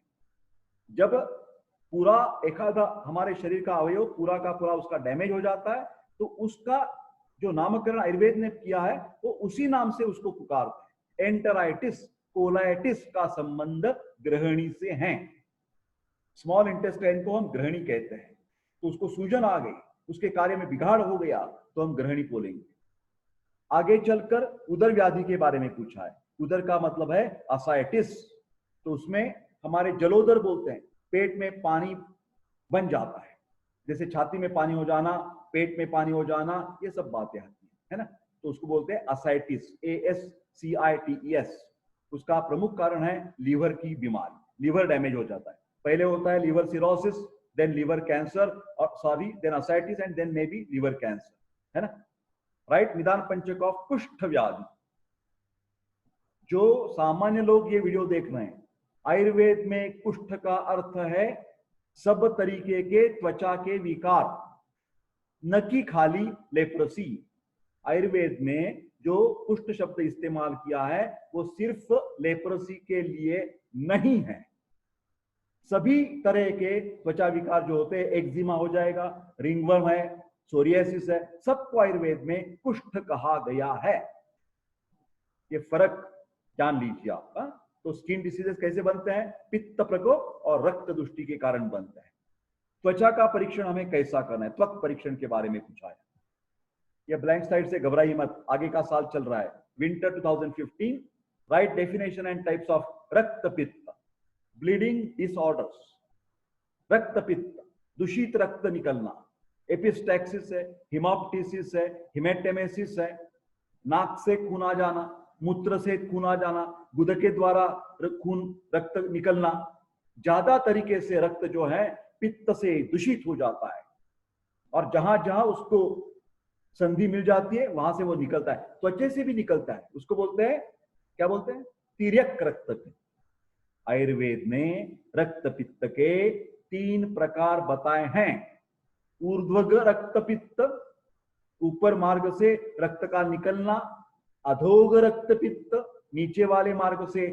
जब पूरा एखादा हमारे शरीर का अवयव पूरा का पूरा उसका डैमेज हो जाता है, तो उसका जो नामकरण आयुर्वेद ने किया है वो उसी नाम से उसको पुकारते हैं। एंटेराइटिस, कोलाइटिस का संबंध ग्रहिणी से है। स्मॉल इंटेस्टाइन को हम ग्रहिणी कहते हैं, तो उसको सूजन आ गई, उसके कार्य में बिगाड़ हो गया, तो हम ग्रहिणी बोलेंगे। आगे चलकर उदर व्याधि के बारे में पूछा है, उदर का मतलब है असाइटिस, तो उसमें हमारे जलोदर बोलते हैं, पेट में पानी बन जाता है, जैसे छाती में पानी हो जाना, पेट में पानी हो जाना, ये सब बातें आती है ना, तो उसको बोलते हैं असाइटिस, CITES, उसका प्रमुख कारण है लीवर की बीमारी, लीवर डैमेज हो जाता है। पहले होता है liver cirrhosis, then liver cancer, और sorry then ascites and then maybe liver cancer, है ना, राइट। निदान पंचक ऑफ कुष्ठ व्याधि। जो सामान्य लोग ये वीडियो देख रहे हैं, आयुर्वेद में कुष्ठ का अर्थ है सब तरीके के त्वचा के विकार, न कि खाली लेप्रोसी। आयुर्वेद में जो कुष्ठ शब्द इस्तेमाल किया है वो सिर्फ लेप्रोसी के लिए नहीं है, सभी तरह के त्वचा विकार जो होते हैं, एक्जिमा हो जाएगा, रिंगवर्म है, सोरियासिस है, सबको आयुर्वेद में कुष्ठ कहा गया है। ये फर्क जान लीजिए आप। तो स्किन डिसीजेस कैसे बनते हैं? पित्त प्रकोप और रक्त दुष्टि के कारण बनते हैं। त्वचा का परीक्षण हमें कैसा करना है, त्वक परीक्षण के बारे में पूछा है। ये ब्लैंक साइड से घबराइए मत, आगे का साल चल रहा है, winter 2015। Right definition and types of रक्त पित्त, ब्लीडिंग डिसऑर्डर्स, रक्त पित्त, दूषित रक्त निकलना, एपिस्टैक्सिस है, हिमोप्टिसिस है, हिमेटेमेसिस है, नाक से खून आ जाना, मूत्र से खून आ जाना, गुदा के द्वारा खून रक्त निकलना, ज्यादा तरीके से रक्त जो है पित्त से दूषित हो जाता है, और जहां जहां उसको संधि मिल जाती है वहां से वो निकलता है, त्वचा से भी निकलता है, उसको बोलते हैं, क्या बोलते हैं? तिर्यक रक्त पित्त। आयुर्वेद ने रक्त पित्त के 3 प्रकार बताए हैं। ऊर्ध्वग रक्त पित्त, ऊपर मार्ग से रक्त का निकलना, अधोग रक्त पित्त, नीचे वाले मार्ग से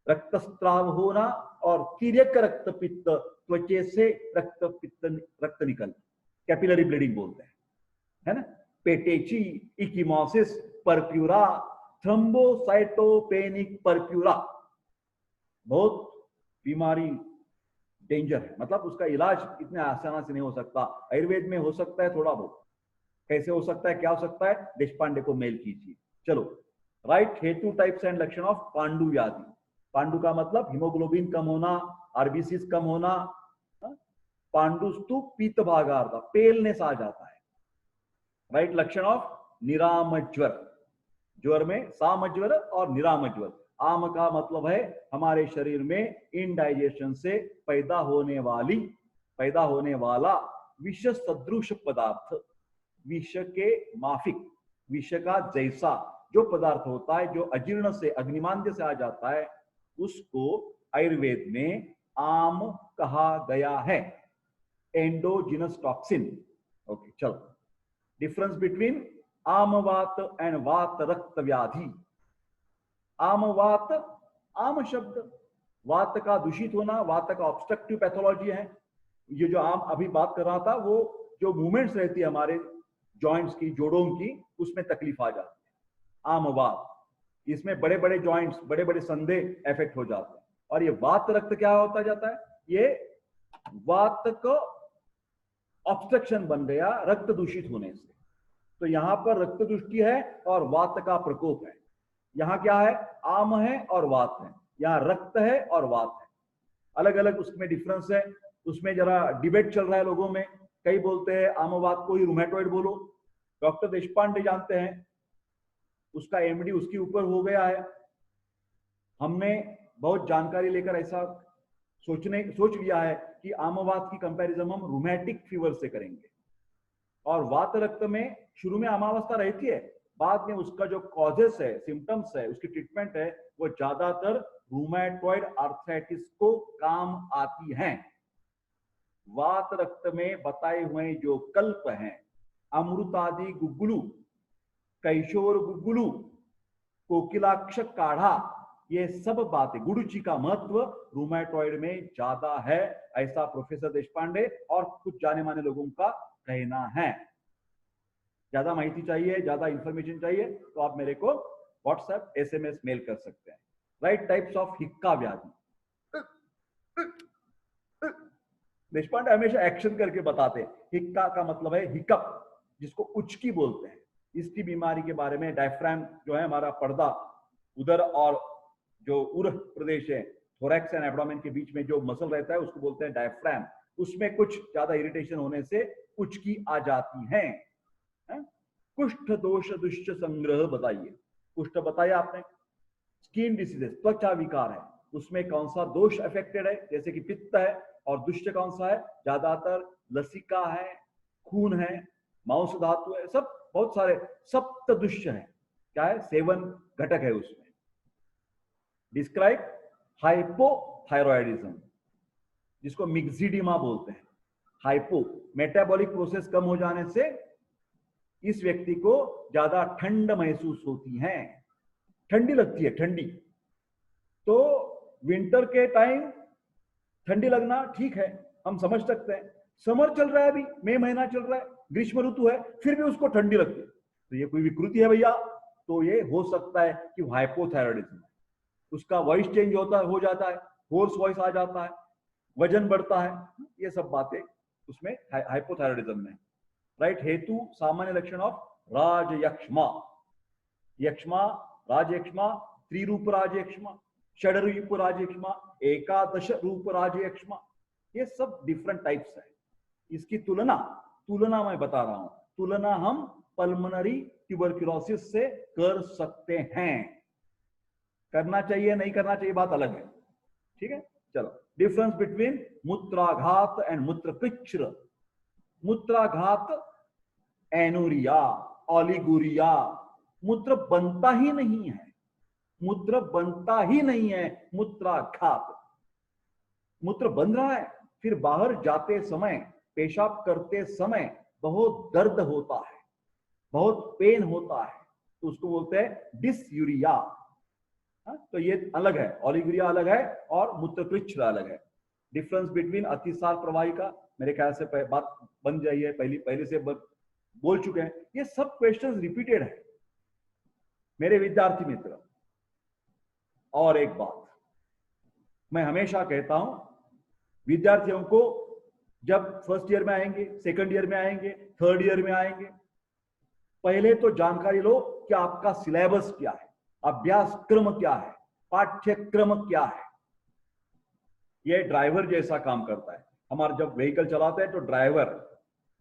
रक्तस्राव होना, और तिर्यक रक्त पित्त, त्वचा से रक्त निकलना, कैपिलरी ब्लीडिंग बोलते हैं, है ना। पेटेची, इकिमोसिस, परप्यूरा, थ्रोम्बोसाइटोपेनिक परप्यूरा, बहुत बीमारी डेंजर है, मतलब उसका इलाज इतने आसानी से नहीं हो सकता। आयुर्वेद में हो सकता है थोड़ा बहुत, कैसे हो सकता है, क्या हो सकता है, देशपांडे को मेल कीजिए। चलो, राइट। हेतु, टाइप्स एंड लक्षण ऑफ पांडु व्याधि। पांडु का मतलब हीमोग्लोबिन कम होना, आरबीसी कम होना, पांडुस्तु पीत भागार्थ, पेलनेस आ जाता है, राइट। लक्षण ऑफ निराम ज्वर, ज्वर में साम ज्वर और निराम ज्वर। आम का मतलब है हमारे शरीर में इनडाइजेशन से पैदा होने वाला विष सदृश पदार्थ, विष के माफिक, विष का जैसा जो पदार्थ होता है, जो अजीर्ण से, अग्निमांद्य से आ जाता है, उसको आयुर्वेद में आम कहा गया है, एंडोजिनस टॉक्सिन। ओके, चलो, डिफरेंस बिटवीन आमवात एंड वात रक्त व्याधि। आमवात, आम शब्द, वात का दूषित होना, वात का ऑब्स्ट्रक्टिव पैथोलॉजी है। ये जो आम अभी बात कर रहा था, वो जो मूवमेंट्स रहती है हमारे जॉइंट्स की, जोड़ों की, उसमें तकलीफ आ जाती है, आमवात। इसमें बड़े बड़े जॉइंट्स, बड़े बड़े संधे इफेक्ट हो जाते हैं। और ये वात रक्त क्या होता जाता है, ये वात को ऑब्स्ट्रक्शन बन गया रक्त दूषित होने से। तो यहां पर रक्त दुष्टि है और वात का प्रकोप है। यहां क्या है, आम है और वात है, यहां रक्त है और वात है, अलग अलग उसमें डिफरेंस है। उसमें जरा डिबेट चल रहा है लोगों में, कई बोलते हैं आमवात को ही रूमेटॉइड बोलो। डॉक्टर देशपांडे जानते हैं, उसका एमडी उसके ऊपर हो गया है। हमने बहुत जानकारी लेकर ऐसा सोच लिया है कि आमवात की कंपैरिजन हम रूमेटिक फीवर से करेंगे। और वात रक्त में शुरू में आमावस्था रहती है, बाद में उसका जो कॉजेस है, सिम्टम्स है, उसकी ट्रीटमेंट है, वो ज्यादातर रूमेटॉइड आर्थराइटिस को काम आती हैं। वात रक्त में बताए हुए जो कल्प हैं, अमृतादि गुग्गुलू, कैशोर गुग्गुलू, कोकिलाक्ष काढ़ा, ये सब बातें, गुरुची का महत्व रूमेटॉइड में ज्यादा है, ऐसा प्रोफेसर देशपांडे और कुछ जाने माने लोगों का कहना है। ज्यादा माहिती चाहिए, ज्यादा इंफॉर्मेशन चाहिए तो आप मेरे को व्हाट्सएप, एसएमएस, मेल कर सकते हैं। राइट टाइप्स ऑफ हिक्का व्याधि। देशपांडे हमेशा एक्शन करके बताते हैं। हिक्का का मतलब है हिकअप, जिसको उचकी बोलते हैं। इसकी बीमारी के बारे में डायफ्राम जो है हमारा पर्दा, उदर और जो उर प्रदेश है, थोरैक्स एंड एब्डोमेन के बीच में जो मसल रहता है, उसको बोलते हैं डायफ्राम। उसमें कुछ ज्यादा इरिटेशन होने से उचकी आ जाती है। कुष्ठ दोष दुष्ट संग्रह बताइए। कुष्ठ बताया आपने, स्किन डिसीजेस, त्वचा विकार है, उसमें कौन सा दोष अफेक्टेड है, जैसे कि पित्त है, और दुष्ट कौन सा है, ज्यादातर लसिका है, खून है, मांस धातु है, सब बहुत सारे सप्त दुष्ट है। क्या है, 7 घटक है उसमें। डिस्क्राइब हाइपोथायरॉयडिज्म, जिसको मिक्सिडिमा बोलते हैं। हाइपो, मेटाबॉलिक प्रोसेस कम हो जाने से इस व्यक्ति को ज्यादा ठंड महसूस होती है, ठंडी लगती है, ठंडी। तो विंटर के टाइम ठंडी लगना ठीक है, हम समझ सकते हैं। समर चल रहा है, अभी मई महीना चल रहा है, ग्रीष्म ऋतु है, फिर भी उसको ठंडी लगती है, तो ये कोई विकृति है भैया। तो ये हो सकता है कि हाइपोथायरॉयडिज्म, उसका वॉइस चेंज हो जाता है, होर्स वॉइस आ जाता है, वजन बढ़ता है, ये सब बातें उसमें हाइपोथायरॉयडिज्म में। राइट। हेतु सामान्य लक्षण ऑफ राजयक्ष्मा, यक्ष्मा, राजयक्ष्मा, त्रिरूप राजयक्ष्मा, षडरूप राजयक्ष्मा, एकादश रूप राजयक्ष्मा, ये सब डिफरेंट टाइप्स है। इसकी तुलना मैं बता रहा हूं, तुलना हम पल्मोनरी ट्यूबरक्लोसिस से कर सकते हैं। करना चाहिए नहीं करना चाहिए बात अलग है, ठीक है। चलो, डिफरेंस बिटवीन मूत्राघात एंड मूत्रपिच्छ। मूत्राघात एनोरिया, ओलिगोरिया, मूत्र बनता ही नहीं है, मूत्र बनता ही नहीं है, मूत्राघात। मूत्र बन रहा है, फिर बाहर जाते समय, पेशाब करते समय बहुत दर्द होता है, बहुत पेन होता है, तो उसको बोलते हैं डिसयूरिया। तो ये अलग है, ओलिगोरिया अलग है और मूत्रपिच्छ अलग है। डिफरेंस बिटवीन अतिसार प्रवाहिका, मेरे ख्याल से बात बन जाई है, पहले से बोल चुके हैं। ये सब क्वेश्चंस रिपीटेड है मेरे विद्यार्थी मित्र। और एक बात मैं हमेशा कहता हूं विद्यार्थियों को, जब फर्स्ट ईयर में आएंगे, सेकंड ईयर में आएंगे, थर्ड ईयर में आएंगे, पहले तो जानकारी लो कि आपका सिलेबस क्या है, अभ्यास क्रम क्या है, पाठ्यक्रम क्या है। यह ड्राइवर जैसा काम करता है। हमारा जब व्हीकल चलाते हैं तो ड्राइवर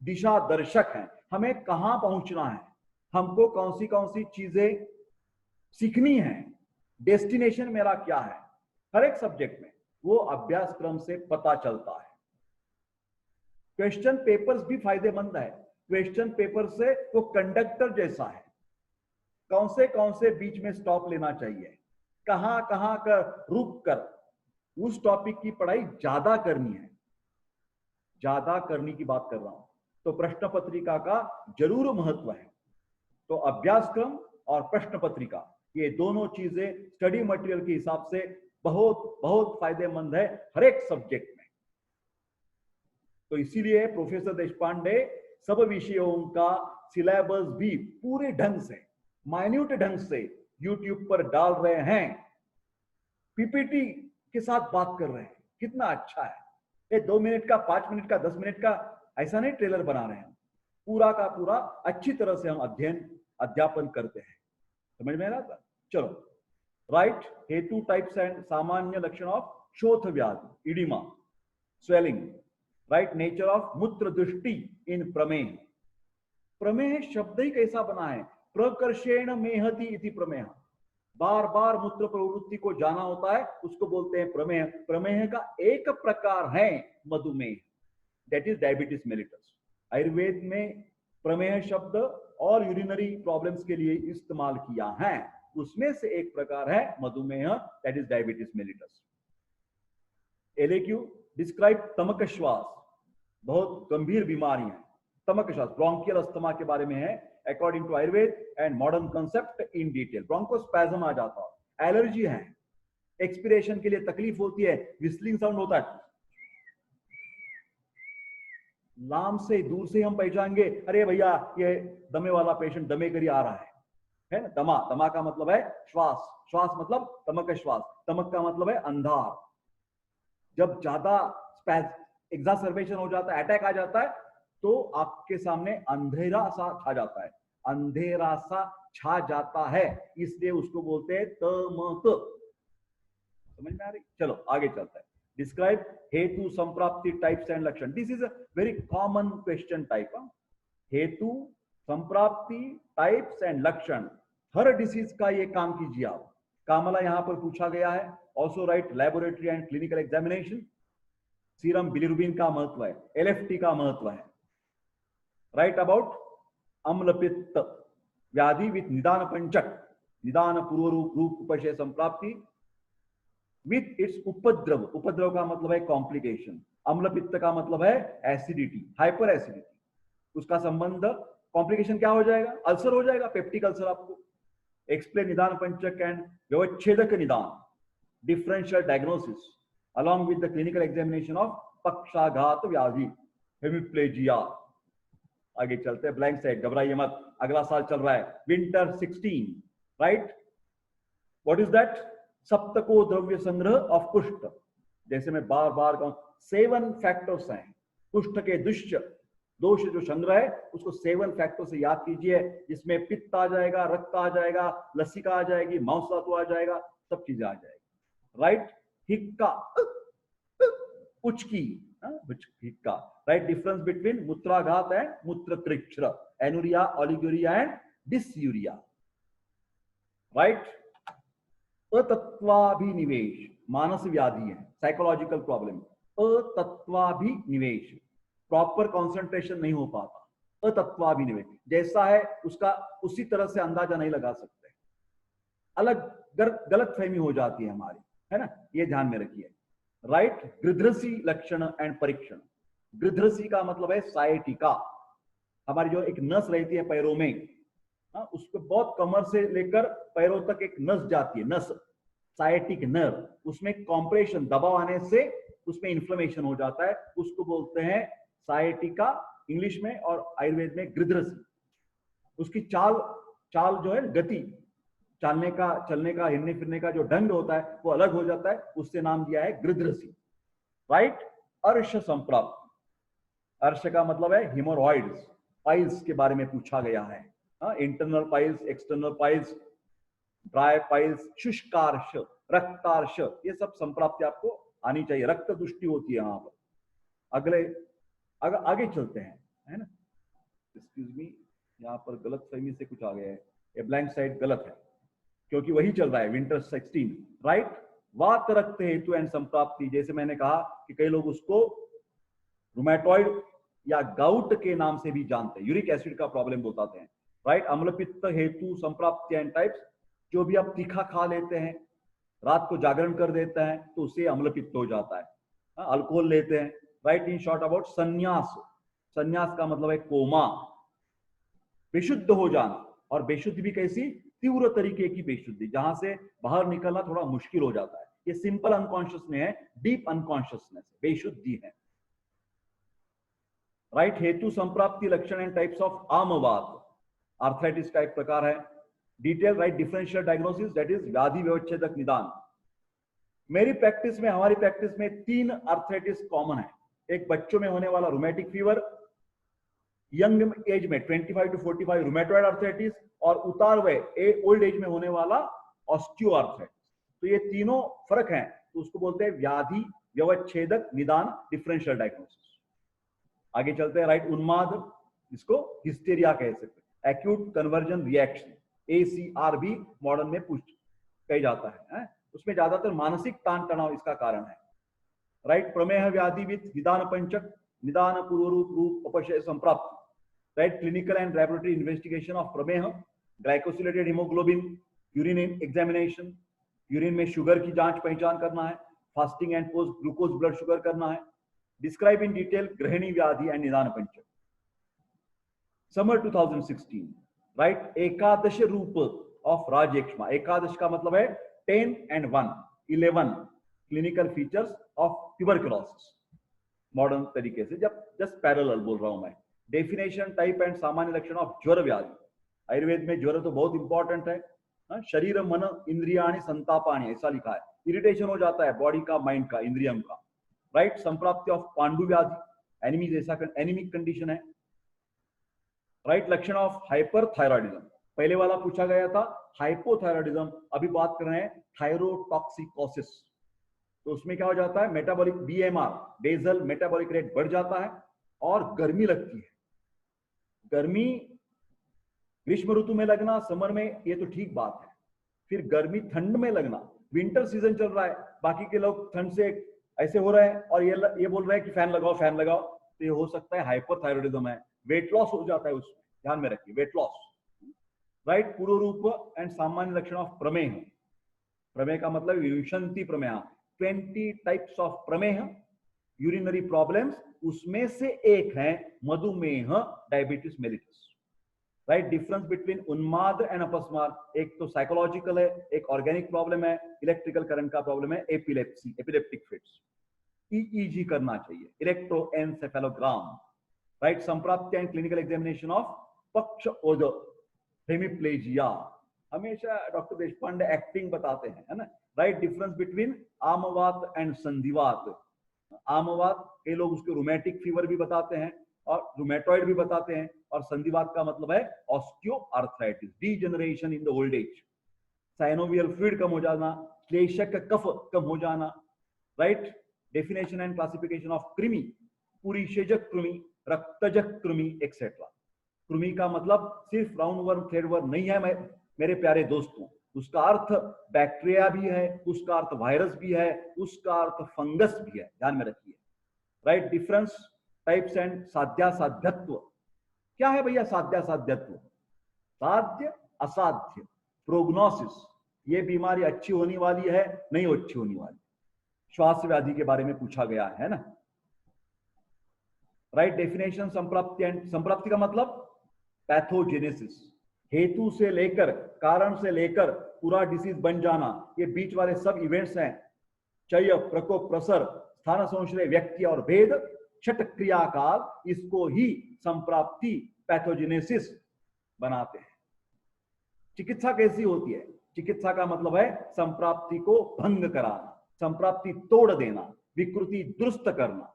दिशा दर्शक है, हमें कहां पहुंचना है, हमको कौन सी चीजें सीखनी है, डेस्टिनेशन मेरा क्या है, हर एक सब्जेक्ट में वो अभ्यास क्रम से पता चलता है। क्वेश्चन पेपर्स भी फायदेमंद है। क्वेश्चन पेपर से वो कंडक्टर जैसा है, कौन से बीच में स्टॉप लेना चाहिए, कहां कहां का रुक कर उस टॉपिक की पढ़ाई ज्यादा करनी है, ज्यादा करने की बात कर रहा हूं। तो प्रश्न पत्रिका का जरूर महत्व है। तो अभ्यासक्रम और प्रश्न पत्रिका, ये दोनों चीजें स्टडी मटेरियल के हिसाब से बहुत बहुत फायदेमंद है हर एक सब्जेक्ट में। तो इसीलिए प्रोफेसर देशपांडे सब विषयों का सिलेबस भी पूरे ढंग से, माइन्यूट ढंग से यूट्यूब पर डाल रहे हैं, पीपीटी के साथ बात कर रहे हैं। कितना अच्छा है। ये 2 मिनट का, 5 मिनट का, 10 मिनट का ऐसा नहीं ट्रेलर बना रहे हैं, पूरा का पूरा अच्छी तरह से हम अध्यापन करते हैं। समझ में आ रहा था? चलो, राइट। हेतु, टाइप्स एंड सामान्य लक्षण ऑफ शोथ व्याधि, edema, swelling. Right. Nature of मूत्र दृष्टि इन प्रमेह। प्रमेह शब्द ही कैसा बना है, प्रकर्षेण मेहति इति प्रमेह, बार बार मूत्र प्रवृत्ति को जाना होता है, उसको बोलते हैं प्रमेह। प्रमेह का एक प्रकार है मधुमेह, that is diabetes mellitus. Ayurveda में प्रमेह शब्द और यूरिनरी प्रॉब्लम्स के लिए इस्तेमाल किया है, उसमें से एक प्रकार है मधुमेह, that is diabetes mellitus. LAQ, describe तमक श्वास, बहुत गंभीर बीमारी है तमक श्वास, ब्रोंकियल अस्थमा के बारे में है according to Ayurveda and modern concept in detail. Bronchospasm आ जाता है, एलर्जी है, एक्सपिरेशन के लिए तकलीफ होती है, विस्लिंग साउंड होता है, नाम से दूर से हम पहचानेंगे, अरे भैया ये दमे वाला पेशेंट दमे करी आ रहा है ना। दमा, दमा का मतलब है श्वास, श्वास मतलब तमक श्वास, तमक का मतलब है अंधार। जब ज्यादा एग्जासर्बेशन हो जाता है, अटैक आ जाता है, तो आपके सामने अंधेरा सा छा जाता है, अंधेरा सा छा जाता है, इसलिए उसको बोलते हैं तमक। समझ में आ रही? चलो आगे चलते हैं। डिस्क्राइब हेतु, संप्राप्ति, टाइप्स एंड लक्षण। This is a very common question type. हेतु, संप्राप्ति, टाइप्स एंड लक्षण, हर डिसीज का ये काम कीजिए आप। कामला यहां पर पूछा गया है। Also right laboratory and clinical examination. Serum bilirubin का महत्व है, एलएफटी का महत्व है। राइट अबाउट अम्लपित्त व्याधि विथ निदान पंचक, निदान पूर्व रूप उपशय संप्राप्ति विथ इट्स उपद्रव। उपद्रव का मतलब है कॉम्प्लिकेशन। अम्लपित्त का मतलब है एसिडिटी, हाइपर एसिडिटी। उसका संबंध कॉम्प्लिकेशन क्या हो जाएगा? अल्सर हो जाएगा, पेप्टिक अल्सर। आपको एक्सप्लेन निदान पंचक एंड व्यवच्छेदक निदान, differential diagnosis along with the clinical examination of पक्षाघात व्याधि, हेमिप्लेजिया। आगे चलते हैं, ब्लैंक साइड, घबराइए मत, अगला साल चल रहा है, winter 16, right. What is that? सप्तको द्रव्य संग्रह ऑफ कुष्ठ। जैसे मैं बार बार कहूं, 7 फैक्टर्स हैं कुष्ठ के दोष जो संग्रह है, उसको 7 फैक्टर से याद कीजिए, जिसमें पित्त आ जाएगा, रक्त आ जाएगा, लसिका आ जाएगी, मांसधातु आ जाएगा, सब चीजें आ जाएगी। राइट, हिक्का, उचकी, हिक्का। राइट, डिफरेंस बिटवीन मूत्राघात एंड मूत्रकृच्छ्र, anuria, oliguria and dysuria. Right, अतत्वाभिनिवेश मानस व्याधि है, साइकोलॉजिकल प्रॉब्लम। अतत्वाभिनिवेश, प्रॉपर कंसंट्रेशन नहीं हो पाता। अतत्वाभिनिवेश जैसा है उसका उसी तरह से अंदाजा नहीं लगा सकते, अलग गलत फहमी हो जाती है हमारी, है ना, ये ध्यान में रखिए। राइट, गृध्रसी लक्षण एंड परीक्षण। गृध्रसी का मतलब है साइटिका, हमारी जो एक नस रहती है पैरों में, उसको बहुत कमर से लेकर पैरों तक एक नस जाती है, नस, साइटिक नर्व, उसमें कॉम्प्रेशन, दबाव आने से उसमें इन्फ्लेमेशन हो जाता है, उसको बोलते हैं साइटिका इंग्लिश में, और आयुर्वेद में गृध्रसी। उसकी चाल जो है, गति, चलने का, हिलने फिरने का जो ढंग होता है वो अलग हो जाता है, उससे नाम दिया है गृध्रसी। राइट, अर्श संप्राप्ति। अर्श का मतलब है हिमोरॉइड्स, पाइल्स के बारे में पूछा गया है। Internal piles, external piles, dry piles, शुष्कार्श, रक्तार्श, ये सब संप्राप्ति आपको आनी चाहिए। रक्त दुष्टि होती है यहाँ पर। आगे चलते हैं, है ना। एक्सक्यूज मी, यहाँ पर गलत फहमी से कुछ आ गया है, ये ब्लैंक साइड गलत है, क्योंकि वही चल रहा है विंटर 16। राइट, वात रक्त हेतु एंड संप्राप्ति। जैसे मैंने कहा कि कई लोग उसको रूमेटॉइड या गाउट के नाम से भी जानते हैं, यूरिक एसिड का प्रॉब्लम बताते हैं। राइट, अम्लपित्त हेतु संप्राप्ति एंड टाइप्स। जो भी आप तीखा खा लेते हैं, रात को जागरण कर देते हैं, तो उससे अम्लपित्त हो जाता है। अल्कोहल लेते हैं। राइट, इन शॉर्ट अबाउट संन्यास। संन्यास का मतलब है कोमा, बेशुद्ध हो जाना। और बेशुद्धि भी कैसी? तीव्र तरीके की बेशुद्धि, जहां से बाहर निकलना थोड़ा मुश्किल हो जाता है। ये सिंपल अनकॉन्शियस में है, डीप अनकॉन्शियसनेस बेशुद्धि है। राइट, हेतु संप्राप्ति लक्षण एंड टाइप्स ऑफ आमवात। आर्थराइटिस का एक प्रकार है। Detail, right, differential diagnosis, that is व्याधि व्यवच्छेदक निदान। मेरी प्रैक्टिस में, हमारी प्रैक्टिस में 3 आर्थराइटिस कॉमन है। एक बच्चों में होने वाला रोमैटिक फीवर, यंग एज में 25 to 45 रूमेटॉइड आर्थराइटिस, और उतार वय ओल्ड एज में होने वाला ऑस्टियोआर्थराइटिस। तो ये तीनों फर्क हैं, तो उसको बोलते हैं व्याधि व्यवच्छेदक निदान, डिफरेंशियल डायग्नोसिस। आगे चलते हैं। राइट, उन्माद, इसको हिस्टेरिया कह सकते हैं, एक्यूट कन्वर्जन रिएक्शन, ACR भी मॉडर्न में कहा जाता है। उसमें ज्यादातर मानसिक तान तनाव इसका कारण है। राइट, प्रमेह व्याधि विथ निदान पंचक, निदान पूर्व रूप अपशय संप्राप्ति। Right, clinical and laboratory investigation of प्रमेह, glycosylated haemoglobin, urine examination, urine में शुगर की जांच पहचान करना है, fasting and post glucose blood sugar करना है। डिस्क्राइब इन डिटेल गृहिणी व्याधि एंड निदान पंचक। समर 2016। राइट, एकादश रूप ऑफ राजयक्ष्मा। एकादश का मतलब है 10 and 1, 11 clinical features of tuberculosis. Modern तरीके से, जब जस्ट पैरेलल बोल रहा हूं मैं। डेफिनेशन, टाइप एंड सामान्य लक्षण ऑफ ज्वर व्याधि। आयुर्वेद में ज्वर तो बहुत इंपॉर्टेंट है। शरीर मन इंद्रियाणि संतापाणि, ऐसा लिखा है। इरिटेशन हो जाता है बॉडी का, माइंड का, इंद्रियम का। राइट, संप्राप्ति ऑफ पांडु व्याधि, एनिमी जैसा एनिमिक कंडीशन है। राइट, लक्षण ऑफ हाइपरथायरॉयडिज्म। पहले वाला पूछा गया था हाइपोथायरॉयडिज्म, अभी बात कर रहे हैं थायरोटॉक्सिकोसिस। तो उसमें क्या हो जाता है? Metabolic BMR, basal metabolic rate बढ़ जाता है और गर्मी लगती है। गर्मी ग्रीष्म ऋतु में लगना, समर में, ये तो ठीक बात है। फिर गर्मी ठंड में लगना, विंटर सीजन चल रहा है, बाकी के लोग ठंड से ऐसे हो रहे हैं और ये बोल रहे हैं कि फैन लगाओ फैन लगाओ, तो ये हो सकता है हाइपोथायरॉइडिज्म है, वेट लॉस हो जाता है उसमें, ध्यान में रखिए, वेट लॉस। राइट, पूर्व रूप एंड सामान्य लक्षण ऑफ प्रमेह। प्रमेह का मतलब विंशति प्रमेह, 20 टाइप्स ऑफ प्रमेह, यूरिनरी प्रॉब्लम्स, उसमें से एक है मधुमेह, diabetes mellitus. Right, difference between उन्माद एंड अपस्मार, एक तो साइकोलॉजिकल है, एक ऑर्गेनिक प्रॉब्लम है, इलेक्ट्रिकल करंट का प्रॉब्लम है, एपिलेप्सी, एपिलेप्टिक फिट्स। ईईजी करना चाहिए, इलेक्ट्रोएन्सेफेलोग्राम। राइट, संप्राप्ति एंड क्लिनिकल एग्जामिनेशन ऑफ पक्ष ओदर, हेमिप्लेजिया, हमेशा डॉक्टर देशपांडे एक्टिंग बताते हैं, है ना। राइट, डिफरेंस बिटवीन आमवात एंड संधिवात। आमवात के लोग उसको रूमेटिक फीवर भी बताते हैं और रूमेटॉइड भी बताते हैं, और संधिवात का मतलब है osteoarthritis, degeneration in the old age, synovial fluid कम हो जाना, श्लेष्मक कफ कम हो जाना। Right, definition and classification of कृमि, पुरीषजक कृमि, रक्तजक कृमि एक्सेट्रा। कृमि का मतलब सिर्फ राउंड वर्म, थ्रेड वर्म नहीं है मेरे प्यारे दोस्तों, उसका अर्थ बैक्टीरिया भी है, उसका अर्थ वायरस भी है, उसका अर्थ फंगस भी है, ध्यान में रखिए। राइट, डिफरेंस टाइप्स एंड साध्यासाध्यत्व। क्या है भैया साध्यासाध्यत्व? साध्य असाध्य, प्रोग्नोसिस, ये बीमारी अच्छी होने वाली है नहीं अच्छी होने वाली, श्वास व्याधि के बारे में पूछा गया है ना। राइट, डेफिनेशन संप्राप्ति एंड, संप्राप्ति का मतलब पैथोजेनेसिस, हेतु से लेकर, कारण से लेकर पूरा डिसीज बन जाना, ये बीच वाले सब इवेंट्स हैं। क्षय, प्रकोप, प्रसर, स्थान संश्रय, व्यक्ति और भेद, छठ क्रियाकाल, इसको ही संप्राप्ति, पैथोजेनेसिस बनाते हैं। चिकित्सा कैसी होती है? चिकित्सा का मतलब है संप्राप्ति को भंग कराना, संप्राप्ति तोड़ देना, विकृति दुरुस्त करना।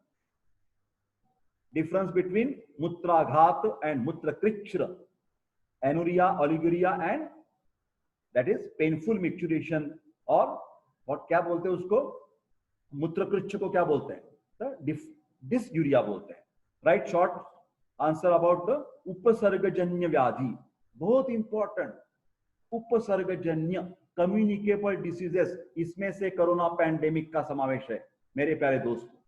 डिफरेंस बिटवीन मूत्राघात एंड मूत्रकृच्छ्र, anuria, oliguria and that is painful micturition, और व्हाट क्या बोलते हैं उसको, मूत्रकृच्छ को क्या बोलते हैं? डिसयूरिया बोलते हैं। Right, short answer about the उपसर्गजन्य व्याधि, बहुत इंपॉर्टेंट, उपसर्गजन्य कम्युनिकेबल डिसीजेस, इसमें से कोरोना पैंडेमिक का समावेश है मेरे प्यारे दोस्तों।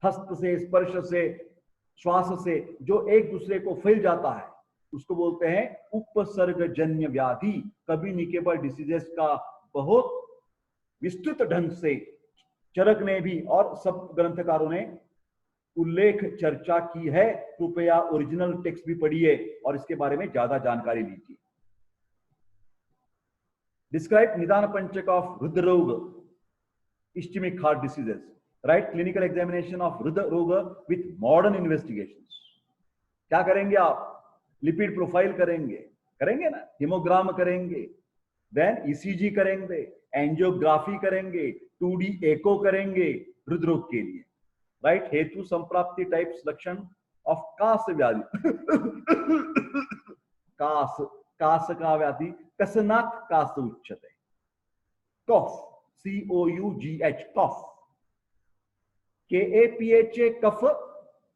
हस्त से, स्पर्श से, श्वास से जो एक दूसरे को फैल जाता है उसको बोलते हैं उपसर्गजन्य व्याधि। कम्युनिकेबल डिसीजेस का बहुत विस्तृत ढंग से चरक ने भी और सब ग्रंथकारों ने उल्लेख चर्चा की है। कृपया ओरिजिनल टेक्स्ट भी पढ़िए और इसके बारे में ज्यादा जानकारी लीजिए। डिस्क्राइब निदान पंचक ऑफ हृदय रोग, ischaemic heart diseases. Right, clinical examination of हृदय रोग विथ मॉडर्न इन्वेस्टिगेशंस। क्या करेंगे आप? लिपिड प्रोफाइल करेंगे ना, हिमोग्राम करेंगे, देन ईसीजी करेंगे, एंजियोग्राफी करेंगे, 2D एको करेंगे हृदरोग के लिए। राइट, हेतु, संप्राप्ति, टाइप्स, लक्षण ऑफ कास व्याधि कास का व्याधि, कसनाक कास उच्यते, कफ, COUGH, कफ, KAPHA कफ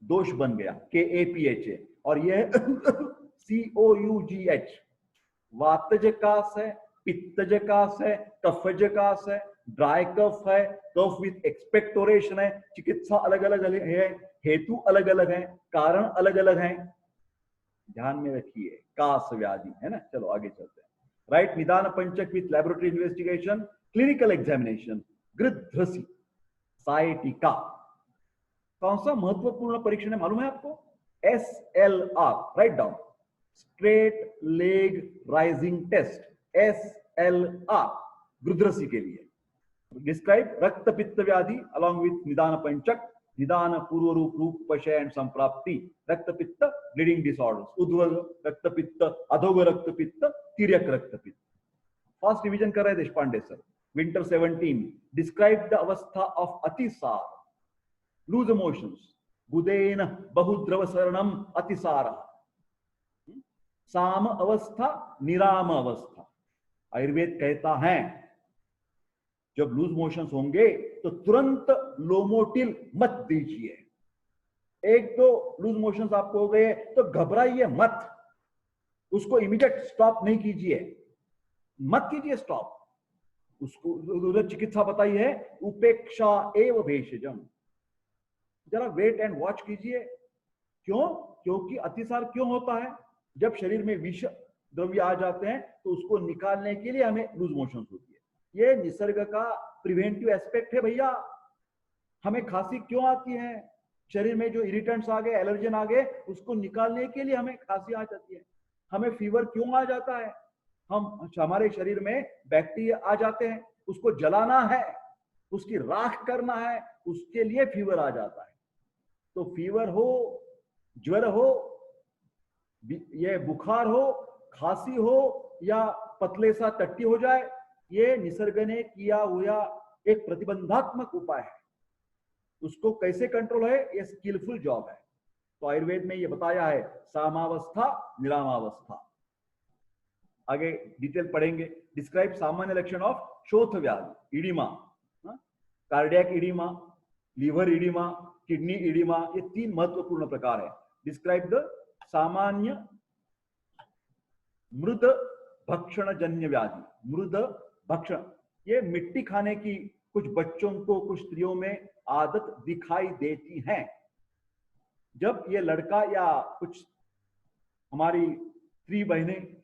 दोष बन गया, KAPHA, और यह COUGH वातज कास है, पित्तज कास है, कफज कास है, ड्राई कफ है, कफ विथ एक्सपेक्टोरेशन है। चिकित्सा अलग अलग है, हेतु अलग अलग है, कारण अलग अलग है, ध्यान में रखिए। कास व्याधि है ना। चलो आगे चलते हैं। राइट, निदान पंचक with laboratory investigation, clinical examination, गृध्रसी, साइटिका। कौन सा महत्वपूर्ण परीक्षण है मालूम है आपको? SLR, write down, straight leg raising test, SLR, गृध्रसी के लिए। डिस्क्राइब रक्त पित्त व्याधि अलॉन्ग विथ निदान पंचक, निदान पूर्व रूप पशय एंड संप्राप्ति, रक्त पित्त ब्लीडिंग डिसऑर्डर्स, उद्वल रक्त पित्त, अधोग रक्त पित्त, तिर्यक रक्त पित्त। फर्स्ट रिवीजन कर रहे हैं Deshpande sir. Winter 17, describe the अवस्था ऑफ अतिसार, लूज मोशंस, बुदेन बहुद्रव शरणम अतिसार, साम अवस्था, निराम अवस्था। आयुर्वेद कहता है जब लूज मोशंस होंगे तो तुरंत लोमोटिल मत दीजिए। एक तो लूज मोशंस आपको हो गए तो घबराइए मत, उसको इमीडिएट स्टॉप नहीं कीजिए, मत कीजिए स्टॉप, उसको उधर चिकित्सा बताई है उपेक्षा एव भेषजम। जरा वेट एंड वॉच कीजिए। क्यों? क्योंकि अतिसार क्यों होता है? जब शरीर में विष द्रव्य आ जाते हैं तो उसको निकालने के लिए हमें लूज मोशन होती है। ये निसर्ग का प्रिवेंटिव एस्पेक्ट है भैया। हमें खांसी क्यों आती है? शरीर में जो इरिटेंट्स आ गए, एलर्जन आ गए, उसको निकालने के लिए हमें खांसी आ जाती है। हमें फीवर क्यों आ जाता है? हमारे शरीर में बैक्टीरिया आ जाते हैं, उसको जलाना है, उसकी राख करना है, उसके लिए फीवर आ जाता है। तो फीवर हो, ज्वर हो, ये बुखार हो, खांसी हो या पतले सा टट्टी हो जाए, ये निसर्ग ने किया हुआ एक प्रतिबंधात्मक उपाय है। उसको कैसे कंट्रोल है, ये स्किलफुल जॉब है। तो आयुर्वेद में ये बताया है सामावस्था निरामावस्था। आगे डिटेल पढ़ेंगे। डिस्क्राइब सामान्य लक्षण ऑफ शोथ व्याधि, edema, cardiac edema, liver edema, kidney edema, ये 3 महत्वपूर्ण प्रकार है। डिस्क्राइब द सामान्य मृद भक्षण जन्य व्याधि। मृद भक्षण, ये मिट्टी खाने की कुछ बच्चों को, कुछ स्त्रियों में आदत दिखाई देती है। जब ये लड़का या कुछ हमारी स्त्री बहनें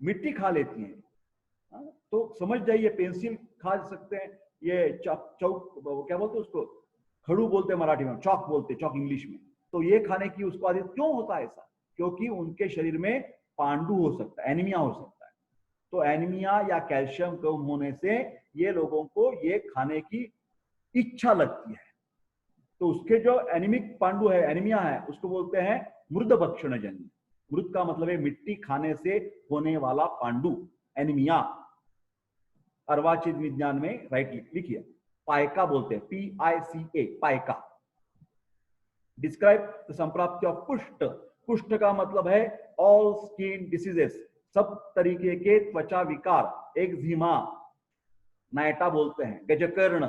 मिट्टी खा लेती हैं, तो समझ जाइए पेंसिल खा सकते हैं, ये चौक क्या बोलते हैं उसको, खड़ू बोलते हैं मराठी में, चौक बोलते हैं, चौक इंग्लिश में। तो ये खाने की उसको आदत क्यों होता है ऐसा? क्योंकि उनके शरीर में पांडु हो सकता है, एनीमिया हो सकता है। तो एनीमिया या कैल्शियम कम होने से ये लोगों को ये खाने की इच्छा लगती है। तो उसके जो एनीमिक पांडु है, एनीमिया है, उसको बोलते हैं मृद भक्षण जन्य। मृद का मतलब है मिट्टी खाने से होने वाला पांडु, एनीमिया। अर्वाचीन विज्ञान में राइट लिखिए, पायका बोलते हैं, PICA, पायका। डिस्क्राइब द संप्राप्ति ऑफ कुष्ठ। कुष्ठ का मतलब है ऑल स्किन डिसीजेस, सब तरीके के त्वचा विकार, एक्जिमा, नायटा बोलते हैं, गजकर्ण,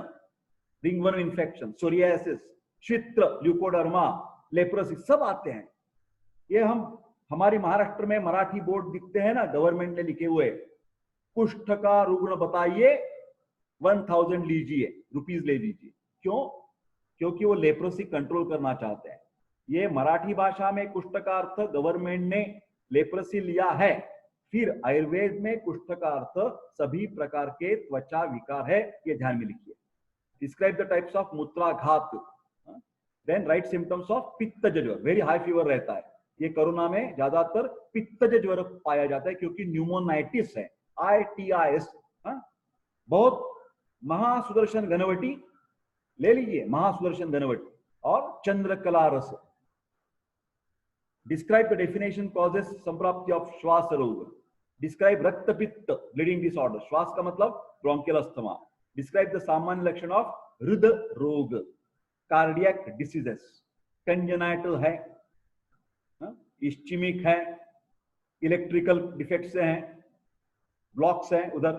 रिंगवर्म इन्फेक्शन, सोरियासिस, शित्र, ल्यूकोडर्मा, लेप्रोसिस, सब आते हैं। ये हमारी महाराष्ट्र में मराठी बोर्ड दिखते हैं ना, गवर्नमेंट ने लिखे हुए, कुष्ठ का रुग्ण बताइए 1000 लीजिए, रुपीज ले लीजिए। क्यों? क्योंकि वो लेप्रोसी कंट्रोल करना चाहते हैं। ये मराठी भाषा में कुष्ठ का अर्थ गवर्नमेंट ने लेप्रोसी लिया है। फिर आयुर्वेद में कुष्ठ का अर्थ सभी प्रकार के त्वचा विकार है, ये ध्यान में लिखिए। डिस्क्राइब द टाइप्स ऑफ मूत्राघात। देन राइट सिम्टम्स ऑफ पित्तज ज्वर, वेरी हाई फीवर रहता है। ये कोरोना में ज्यादातर पित्तज ज्वर पाया जाता है क्योंकि न्यूमोनाइटिस है, ITIS। बहुत महासुदर्शन घनवटी ले लीजिए, महासुदर्शन घनवटी और चंद्रकला रस। डिस्क्राइब द डेफिनेशन कॉजेस संप्राप्ति ऑफ श्वास रोग। डिस्क्राइब रक्तपित्त ब्लीडिंग डिसऑर्डर, श्वास का मतलब ब्रोंकियल अस्थमा। डिस्क्राइब द सामान्य लक्षण ऑफ हृदय रोग, कार्डियक डिसीजेस, कंजेनाइटल है, इस्चीमिक है, इलेक्ट्रिकल डिफेक्ट्स हैं, ब्लॉक्स हैं, उधर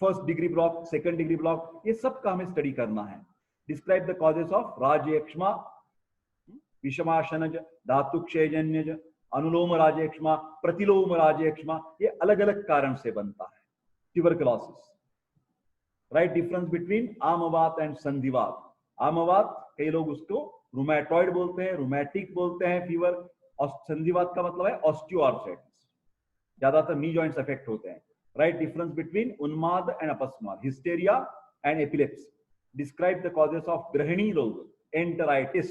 first degree block, second degree block, ये सब का हमें स्टडी करना है। डिस्क्राइब द कॉजेस ऑफ राजयक्ष्मा, विषमाशनज, धातुक्षयजन्यज, अनुलोम राजयक्ष्मा, प्रतिलोम राजयक्ष्मा, ये अलग अलग कारण से बनता है। ट्यूबरकुलोसिस। राइट डिफरेंस बिटवीन आमवात एंड संधिवात। आमवात कई लोग उसको रूमेटॉइड बोलते हैं, रूमेटिक बोलते हैं फीवर, और संधिवात का मतलब है ऑस्टियोआर्थराइटिस, ज्यादातर नी जॉइंट्स अफेक्ट होते हैं। राइट डिफरेंस बिटवीन उन्माद एंड अपस्माद, hysteria and epilepsy. Describe the causes of ग्रहणी रोग, एंटराइटिस।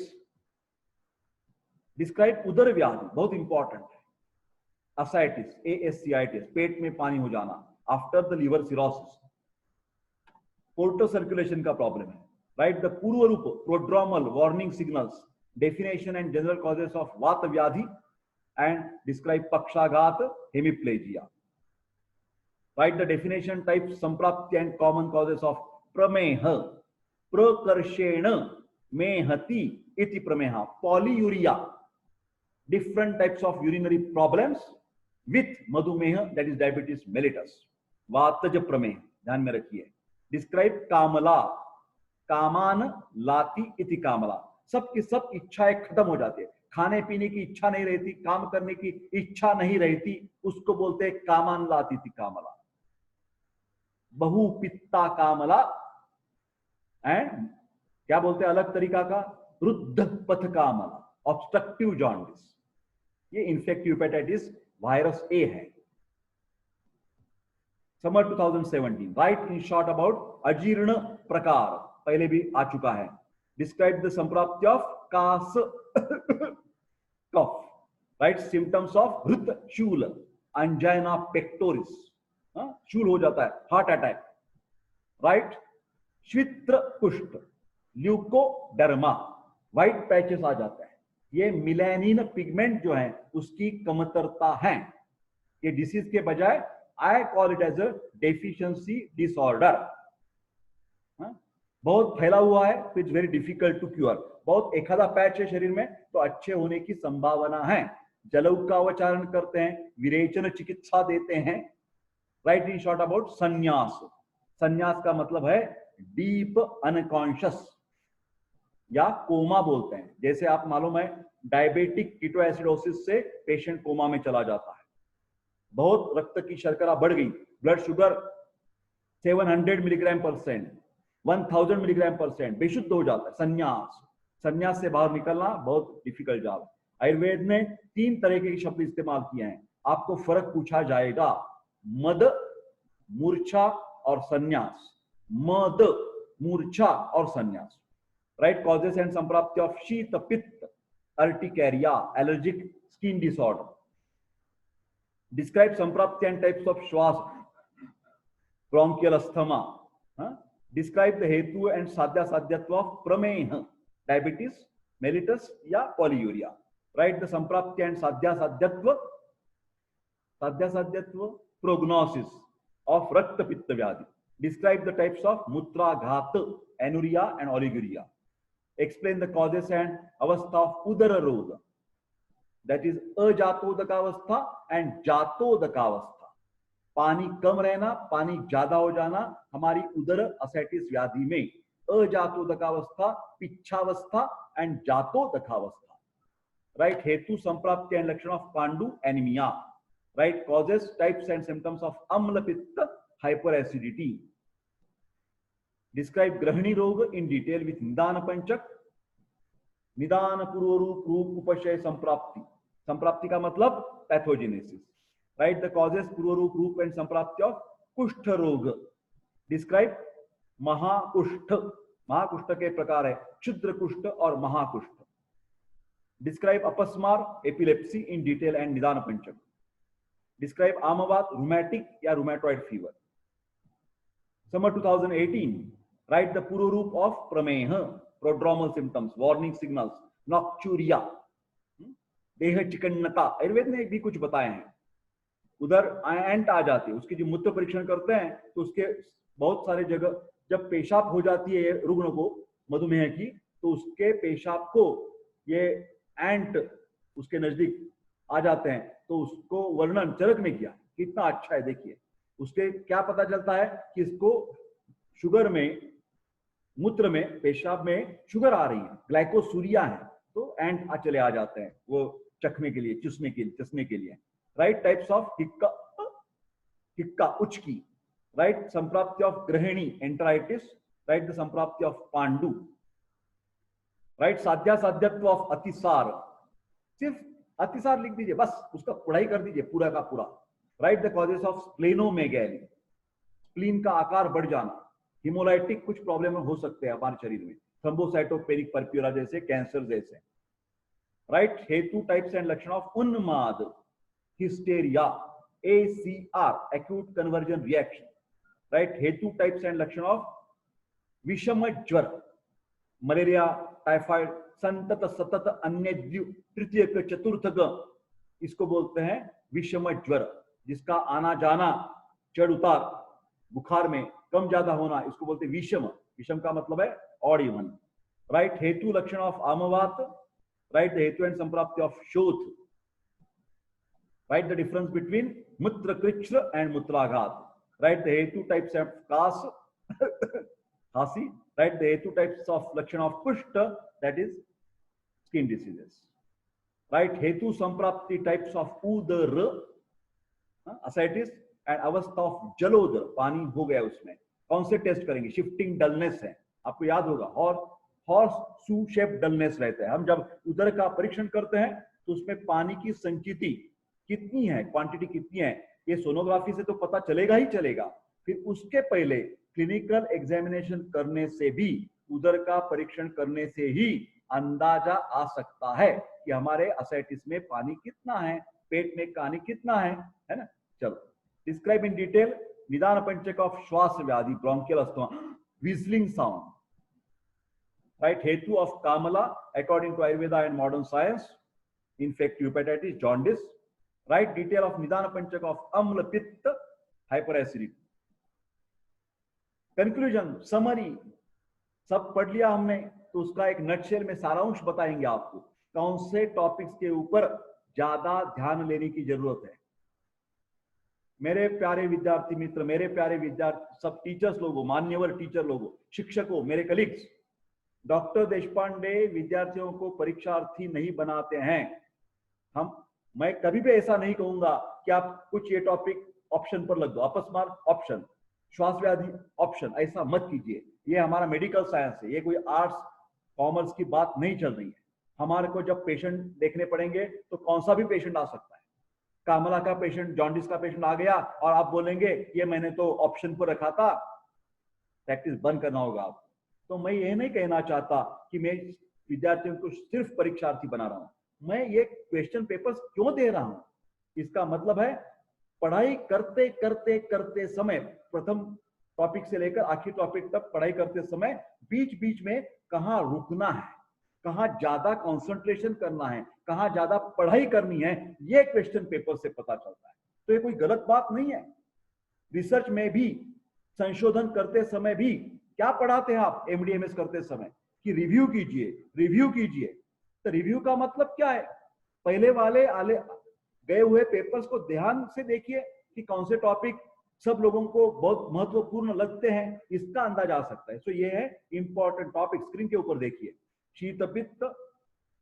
डिस्क्राइब उदर व्याधि, बहुत इंपॉर्टेंट है, असाइटिस, ASCITIS, पेट में पानी हो जाना after the liver cirrhosis. Portal circulation का प्रॉब्लम है। राइट द पूर्व रूप, prodromal warning signals, definition and general causes of वात व्याधि, एंड डिस्क्राइब पक्षाघात, hemiplegia. Write the definition, type, संप्राप्ति एंड कॉमन कॉजेस ऑफ प्रमेह, प्रकर्षेण मेहति इति प्रमेह, polyuria, different types of urinary problems with madhumeha, that is diabetes mellitus, वातज प्रमेह, ध्यान में रखिए। डिस्क्राइब कामला, कामान लाती इति कामला, सब की सब इच्छाएं खत्म हो जाती है, खाने पीने की इच्छा नहीं रहती, काम करने की इच्छा नहीं रहती, उसको बोलते हैं कामान लाती इति कामला। बहुपित्ता कामला एंड क्या बोलते हैं अलग तरीका का, रुद्ध पथ कामला, ऑब्स्ट्रक्टिव जॉन्डिस। ये इन्फेक्टिव हेपेटाइटिस वायरस ए है। Summer 2017, write in short about अजीर्ण प्रकार, पहले भी आ चुका है। डिस्क्राइब द संप्राप्ति ऑफ कास कफ, राइट, सिम्टम्स ऑफ हृत शूल, अंजाइना पेक्टोरिस, शूल हो जाता है, हार्ट अटैक, राइट, श्वित्र कुष्ठ, ल्यूकोडर्मा, व्हाइट पैचेस आ जाता है। ये मिलेनिन पिगमेंट जो है उसकी कमतरता है। ये डिसीज के बजाय I call it as a deficiency disorder. बहुत फैला हुआ है, it's very difficult to cure. बहुत एखादा पैच है शरीर में तो अच्छे होने की संभावना है। जलौक का उच्चारण करते हैं, विरेचन चिकित्सा देते हैं, राइट इन शॉर्ट अबाउट संन्यास। संन्यास का मतलब है डीप अनकॉन्शियस या कोमा बोलते हैं। जैसे आप मालूम है डायबिटिक कीटोएसिडोसिस से पेशेंट कोमा में चला जाता है। बहुत रक्त की शर्करा बढ़ गई, ब्लड शुगर 700 मिलीग्राम%, 1000 मिलीग्राम%, बेशुद्ध हो जाता है। संन्यास, संन्यास से बाहर निकलना बहुत डिफिकल्ट जॉब। आयुर्वेद ने 3 तरह के शब्द इस्तेमाल किए हैं। आपको फर्क पूछा जाएगा, मद, मूर्छा और संन्यास। मद, मूर्छा और संन्यास, राइट। कॉजेस एंड संप्राप्ति ऑफ शीत पित्त, urticaria, allergic skin disorder. Describe संप्राप्ति एंड टाइप्स ऑफ श्वास, ब्रोंकियल अस्थमा। डिस्क्राइब द हेतु एंड साध्या साध्यत्व ऑफ प्रमेह, डायबिटीज मेलिटस या पॉलीयूरिया, राइट। द संप्राप्ति एंड साध्या साध्यत्व प्रोग्नोसिस ऑफ रक्त पित्त व्याधि। डिस्क्राइब द टाइप्स ऑफ मूत्राघात, anuria and oliguria. Explain the causes and अवस्था ऑफ उदर रोग, दैट इज अजातोदकावस्था एंड जातोदकावस्था। पानी कम रहना, पानी ज्यादा हो जाना हमारी उदर असेटिस व्याधि में। अजातोदकावस्था, पिच्छावस्था एंड जातोदकावस्था, राइट। हेतु संप्राप्ति एंड लक्षण of Pandu anaemia, right. Causes, types and symptoms of अम्ल पित्त हाइपर एसिडिटी। डिस्क्राइब ग्रहणी रोग इन डिटेल विथ निदान पंचक। निदान पूर्वरूप रूप उपशय संप्राप्ति, संप्राप्ति का मतलब पैथोजेनेसिस, राइट। द कॉजेस, पूर्वरूप रूप एंड संप्राप्ति ऑफ कुष्ठ रोग। डिस्क्राइब महाकुष्ठ, महाकुष्ठ के प्रकार है क्षुद्र कुष्ठ और महाकुष्ठ। डिस्क्राइब अपस्मार, एपिलेप्सी इन डिटेल एंड निदान पंचक। डिस्क्राइब आमवात, रूमैटिक या rheumatoid fever. Summer 2018, write the पूर्वरूप ऑफ प्रमेह, prodromal symptoms, warning signals, nocturia, देह चिकन्नता। आयुर्वेद ने भी कुछ बताए हैं। उधर एंट आ जाती है, उसकी जो मूत्र परीक्षण करते हैं तो उसके बहुत सारे जगह जब पेशाब हो जाती है रुग्ण को मधुमेह की, तो उसके पेशाब को ये एंट उसके नजदीक आ जाते हैं। तो उसको वर्णन चरक ने किया, कितना अच्छा है देखिए। उसके क्या पता चलता है कि इसको शुगर में, मूत्र में, पेशाब में शुगर आ रही है, ग्लाइकोसूरिया है, तो एंट चले आ जाते हैं वो चखने के लिए, चुसने के लिए, राइट। टाइप्स ऑफ हिक्का, हिक्का उचकी, राइट। संप्राप्ति ऑफ ग्रहिणी, एंटराइटिस, राइट। द संप्राप्ति ऑफ पांडु, राइट। साध्या साध्यत्व ऑफ अतिसार, सिर्फ अतिसार लिख दीजिए बस, उसका पढ़ाई कर दीजिए पूरा का पूरा, right. The causes of splenomegaly, spleen का आकार बढ़ जाना। हिमोलाइटिक कुछ प्रॉब्लम हो सकते हैं हमारे शरीर में, थ्रोम्बोसाइटोपेनिक परप्यूरा जैसे, कैंसर जैसे, राइट। हेतु, टाइप्स एंड लक्षण ऑफ उन्माद, hysteria, ACR, acute conversion reaction, right। हेतु, टाइप्स एंड लक्षण ऑफ विषम ज्वर, मलेरिया, टाइफाइड, संतत सतत अन्य तृतीयक चतुर्थक, इसको बोलते हैं विषम ज्वर, जिसका आना जाना, चढ़ उतार, बुखार में कम ज्यादा होना, इसको बोलते हैं विषम। विषम का मतलब है ऑड इवन, राइट। हेतु, लक्षण ऑफ आमवात, राइट। द हेतु एंड संप्राप्ति ऑफ शोथ, राइट। द डिफरेंस बिटवीन मूत्र कृच्छ एंड मूत्राघात, राइट। द हेतु, टाइप्स ऑफ कास, खांसी, राइट। द हेतु, टाइप्स ऑफ लक्षण ऑफ कुष्ठ, that is skin diseases, right. हेतु संप्राप्ति, टाइप्स ऑफ उदर, ascites, एंड अवस्था ऑफ जलोदर, पानी हो गया उसमें, कौन से टेस्ट करेंगे? शिफ्टिंग डलनेस है, आपको याद होगा, और हॉर्स शू शेप डलनेस रहता है। हम जब उदर का परीक्षण करते हैं तो उसमें पानी की संचिति कितनी है, क्वांटिटी कितनी है, ये सोनोग्राफी से तो पता चलेगा ही चलेगा। फिर उसके पहले क्लिनिकल एग्जामिनेशन करने से भी, उदर का परीक्षण करने से ही अंदाजा आ सकता है कि हमारे असाइटिस में पानी कितना है, पेट में पानी कितना है ना। चलो, डिस्क्राइब इन डिटेल निदान पंचक ऑफ श्वास व्याधि, bronchial asthma, whistling sound, right? हेतु ऑफ कामला according to Ayurveda and modern science, infective hepatitis, jaundice, right? Detail of nidana panchak of amla pitta, hyperacidity. Conclusion, summary, सब पढ़ लिया हमने, तो उसका एक नटशेल में सारांश बताएंगे आपको, कौन से टॉपिक्स के ऊपर ज्यादा ध्यान लेने की जरूरत है। मेरे प्यारे विद्यार्थी मित्र, मेरे प्यारे विद्यार्थी, सब टीचर्स लोगों, मान्यवर टीचर लोगों, शिक्षकों, मेरे कलीग्स, डॉक्टर देशपांडे विद्यार्थियों को परीक्षार्थी नहीं बनाते हैं। मैं कभी भी ऐसा नहीं कहूंगा कि आप कुछ ये टॉपिक ऑप्शन पर लग दो, अपस्मार ऑप्शन, श्वास व्याधि ऑप्शन, ऐसा मत कीजिए। ये हमारा मेडिकल साइंस है, ये कोई आर्ट्स कॉमर्स की बात नहीं चल रही है। हमारे को जब पेशेंट देखने पड़ेंगे तो कौन सा भी पेशेंट आ सकता है। कामला का पेशेंट, जॉन्डिस का पेशेंट आ गया और आप बोलेंगे ये मैंने तो ऑप्शन पर रखा था, प्रैक्टिस बंद करना होगा आप। तो मैं ये नहीं कहना चाहता कि मैं विद्यार्थियों को सिर्फ परीक्षार्थी बना रहा हूं। मैं ये क्वेश्चन पेपर्स क्यों दे रहा हूं, इसका मतलब है पढ़ाई करते करते करते समय, प्रथम टॉपिक से लेकर आखिरी टॉपिक तक पढ़ाई करते समय बीच बीच में कहां रुकना है, कहां ज्यादा कंसंट्रेशन करना है, कहां ज्यादा पढ़ाई करनी है, ये क्वेश्चन पेपर से पता चलता है। तो ये कोई गलत बात नहीं है। रिसर्च में भी, संशोधन करते समय भी क्या पढ़ाते हैं आप एमडीएमएस करते समय, कि रिव्यू कीजिए, रिव्यू कीजिए। तो रिव्यू का मतलब क्या है? पहले वाले गए हुए पेपर्स को ध्यान से देखिए कि कौन से टॉपिक सब लोगों को बहुत महत्वपूर्ण लगते हैं, इसका अंदाजा आ सकता है। तो ये है इंपॉर्टेंट टॉपिक, स्क्रीन के ऊपर देखिए, शीत पित्त।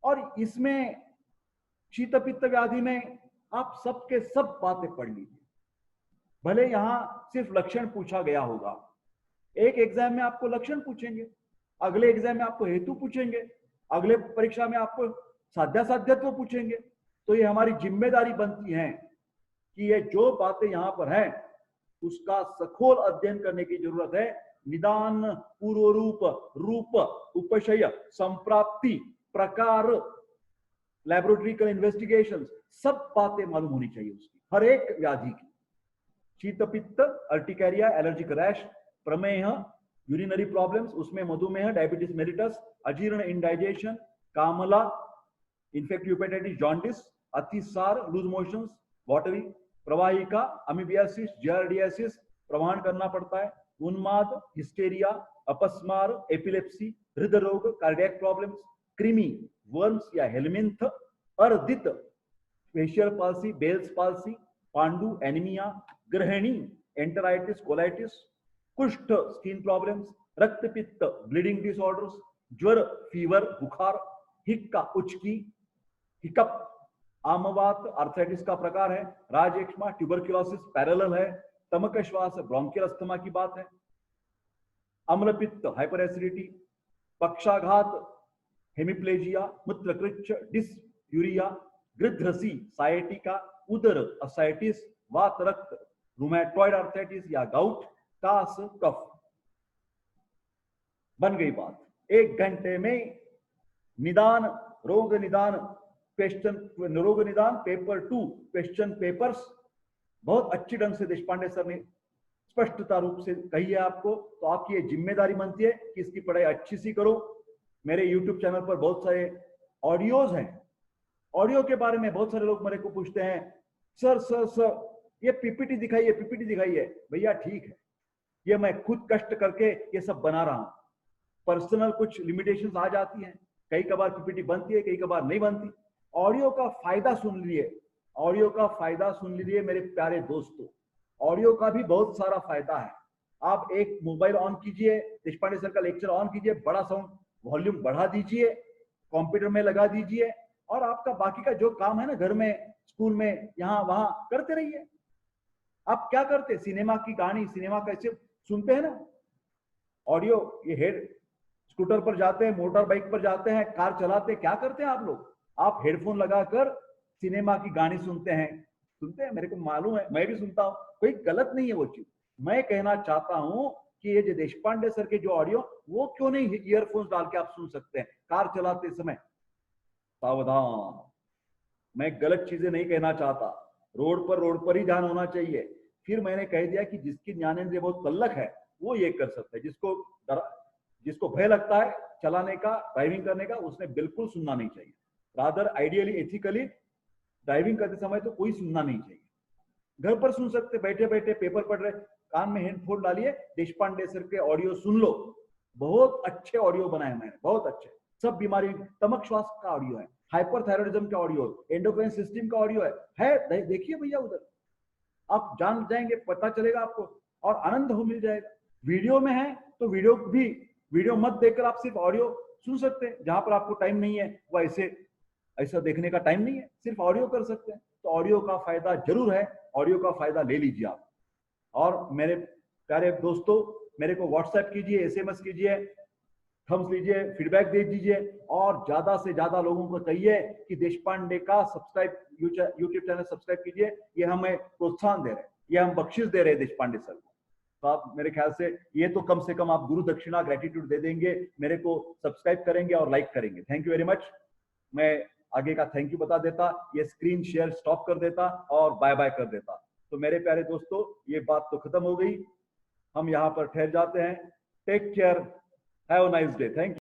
और इसमें शीत पित्त व्याधि में आप सबके सब बातें पढ़ लीजिए, भले यहां सिर्फ लक्षण पूछा गया होगा। एक एग्जाम में आपको लक्षण पूछेंगे, अगले एग्जाम में आपको हेतु पूछेंगे, अगले परीक्षा में आपको साध्यासाध्यत्व पूछेंगे। तो ये हमारी जिम्मेदारी बनती है कि ये जो बातें यहां पर हैं उसका सखोल अध्ययन करने की जरूरत है। निदान, पूर्व रूप, रूप, उपशय, संप्राप्ति, प्रकार, लैबोरेटरिकल इन्वेस्टिगेशन, सब बातें मालूम होनी चाहिए उसकी, हर एक व्याधि की। शीत पित्त, अर्टिकैरिया, एलर्जिक रैश, प्रमेह, यूरिनरी प्रॉब्लम्स, उसमें मधुमेह, डायबिटीज मेलिटस, अजीर्ण, इंडाइजेशन, कामला, इन्फेक्टिव हेपेटाइटिस, जॉन्डिस, अतिसार, लूज मोशंस, वाटरी, प्रवाहिका, अमीबियासिस, जियार्डियासिस, प्रवाहन करना पड़ता है, उन्माद, हिस्टेरिया, अपस्मार, एपिलेप्सी, हृदय रोग, कार्डियक प्रॉब्लम्स, कृमि, वर्म्स या हेलमिंथ, अर्दित, फेशियल पाल्सी, बेल्स पाल्सी, पांडु, एनीमिया, ग्रहणी, एंटराइटिस, कोलाइटिस, कुष्ठ, स्किन प्रॉब्लम्स, रक्तपित्त, ब्लीडिंग डिसऑर्डर्स, ज्वर, फीवर, बुखार, हिक्का, उचकी, हिकअप, आमवात, आर्थराइटिस का प्रकार है, राजएक्स्मा, ट्यूबरक्लोसिस पैरेलल है, तमक श्वास, ब्रोंकियल अस्थमा की बात है, अम्लपित्त, हाइपर एसिडिटी, पक्षाघात, हेमिप्लेजिया, मूत्रकृच्छ, डिसयूरिया, गृध्रसी, साइटिका, उदर असाइटिस, वात रक्त, रूमेटॉइड आर्थराइटिस या गाउट, कास, कफ। बन गई बात। 1 घंटे में निदान, रोग निदान क्वेश्चन, रोग निदान पेपर 2 क्वेश्चन पेपर्स बहुत अच्छी ढंग से देशपांडे सर ने स्पष्टता रूप से कही है आपको। तो आपकी ये जिम्मेदारी बनती है कि इसकी पढ़ाई अच्छी सी करो। मेरे YouTube चैनल पर बहुत सारे ऑडियोज हैं। ऑडियो के बारे में बहुत सारे लोग मेरे को पूछते हैं, सर ये पीपीटी दिखाइए, पीपीटी दिखाइए। भैया ठीक है, ये मैं खुद कष्ट करके ये सब बना रहा हूं। पर्सनल कुछ लिमिटेशंस आ जाती हैं, कई कबार पीपीटी बनती है, कई कबार नहीं बनती। ऑडियो का फायदा सुन लीजिए, ऑडियो का फायदा सुन लीजिए मेरे प्यारे दोस्तों। ऑडियो का भी बहुत सारा फायदा है। आप एक मोबाइल ऑन कीजिए, देशपांडे सर का लेक्चर ऑन कीजिए, बड़ा साउंड वॉल्यूम बढ़ा दीजिए, कंप्यूटर में लगा दीजिए, और आपका बाकी का जो काम है ना, घर में, स्कूल में, यहाँ वहां करते रहिए। आप क्या करते, सिनेमा की कहानी, सिनेमा कैसे सुनते हैं ना, ऑडियो, ये हेड, स्कूटर पर जाते हैं, मोटर बाइक पर जाते हैं, कार चलाते हैं, क्या करते हैं आप लोग? आप हेडफोन लगाकर सिनेमा की गानी सुनते हैं, मेरे को मालूम है, मैं भी सुनता हूँ, कोई गलत नहीं है वो चीज। मैं कहना चाहता हूं कि ये जो देश पांडे सर के जो ऑडियो, वो क्यों नहीं ईयरफोन्स डाल के आप सुन सकते हैं कार चलाते समय? सावधान, मैं गलत चीजें नहीं कहना चाहता, रोड पर ही ध्यान होना चाहिए। फिर मैंने कह दिया कि जिसकी ज्ञानेंद्रिय बहुत तल्लक है वो ये कर सकता है, जिसको भय लगता है चलाने का, ड्राइविंग करने का, उसने बिल्कुल सुनना नहीं चाहिए। रादर आइडियली, एथिकली ड्राइविंग करते समय तो कोई सुनना नहीं चाहिए। घर पर सुन सकते, बैठे बैठे पेपर पढ़ रहे, कान में हेडफोन डालिए, देश पांडे सर के ऑडियो सुन लो। बहुत अच्छे ऑडियो बनाए मैंने, बहुत अच्छे। सब बीमारी, तमक श्वास का ऑडियो है, हाइपरथायरॉइडिज्म का ऑडियो, एंडोक्राइन सिस्टम का ऑडियो है, देखिए भैया उधर, आप जान जाएंगे, पता चलेगा आपको, और आनंद हो मिल जाएगा। वीडियो में है तो वीडियो मत देखकर आप सिर्फ ऑडियो सुन सकते हैं, जहां पर आपको टाइम नहीं है, वो ऐसा देखने का टाइम नहीं है, सिर्फ ऑडियो कर सकते हैं, तो ऑडियो का फायदा जरूर है, ऑडियो का फायदा ले लीजिए आप। और मेरे प्यारे दोस्तों, मेरे को व्हाट्सएप कीजिए, एसएमएस कीजिए, थम्स लीजिए, फीडबैक दे दीजिए, और ज्यादा से ज्यादा लोगों को कहिए कि देश पांडे का यूट्यूब चैनल सब्सक्राइब कीजिए। ये हमें प्रोत्साहन दे रहे हैं, ये हम बख्शिश दे रहे हैं देश पांडे सर को। तो आप मेरे ख्याल से ये तो कम से कम आप गुरु दक्षिणा, ग्रेटिट्यूड दे देंगे, मेरे को सब्सक्राइब करेंगे और लाइक करेंगे। Thank you very much. मैं आगे का थैंक यू बता देता, ये स्क्रीन शेयर स्टॉप कर देता और बाय बाय कर देता। तो मेरे प्यारे दोस्तों, ये बात तो खत्म हो गई, हम यहाँ पर ठहर जाते हैं। Take care, have a nice day, thank you.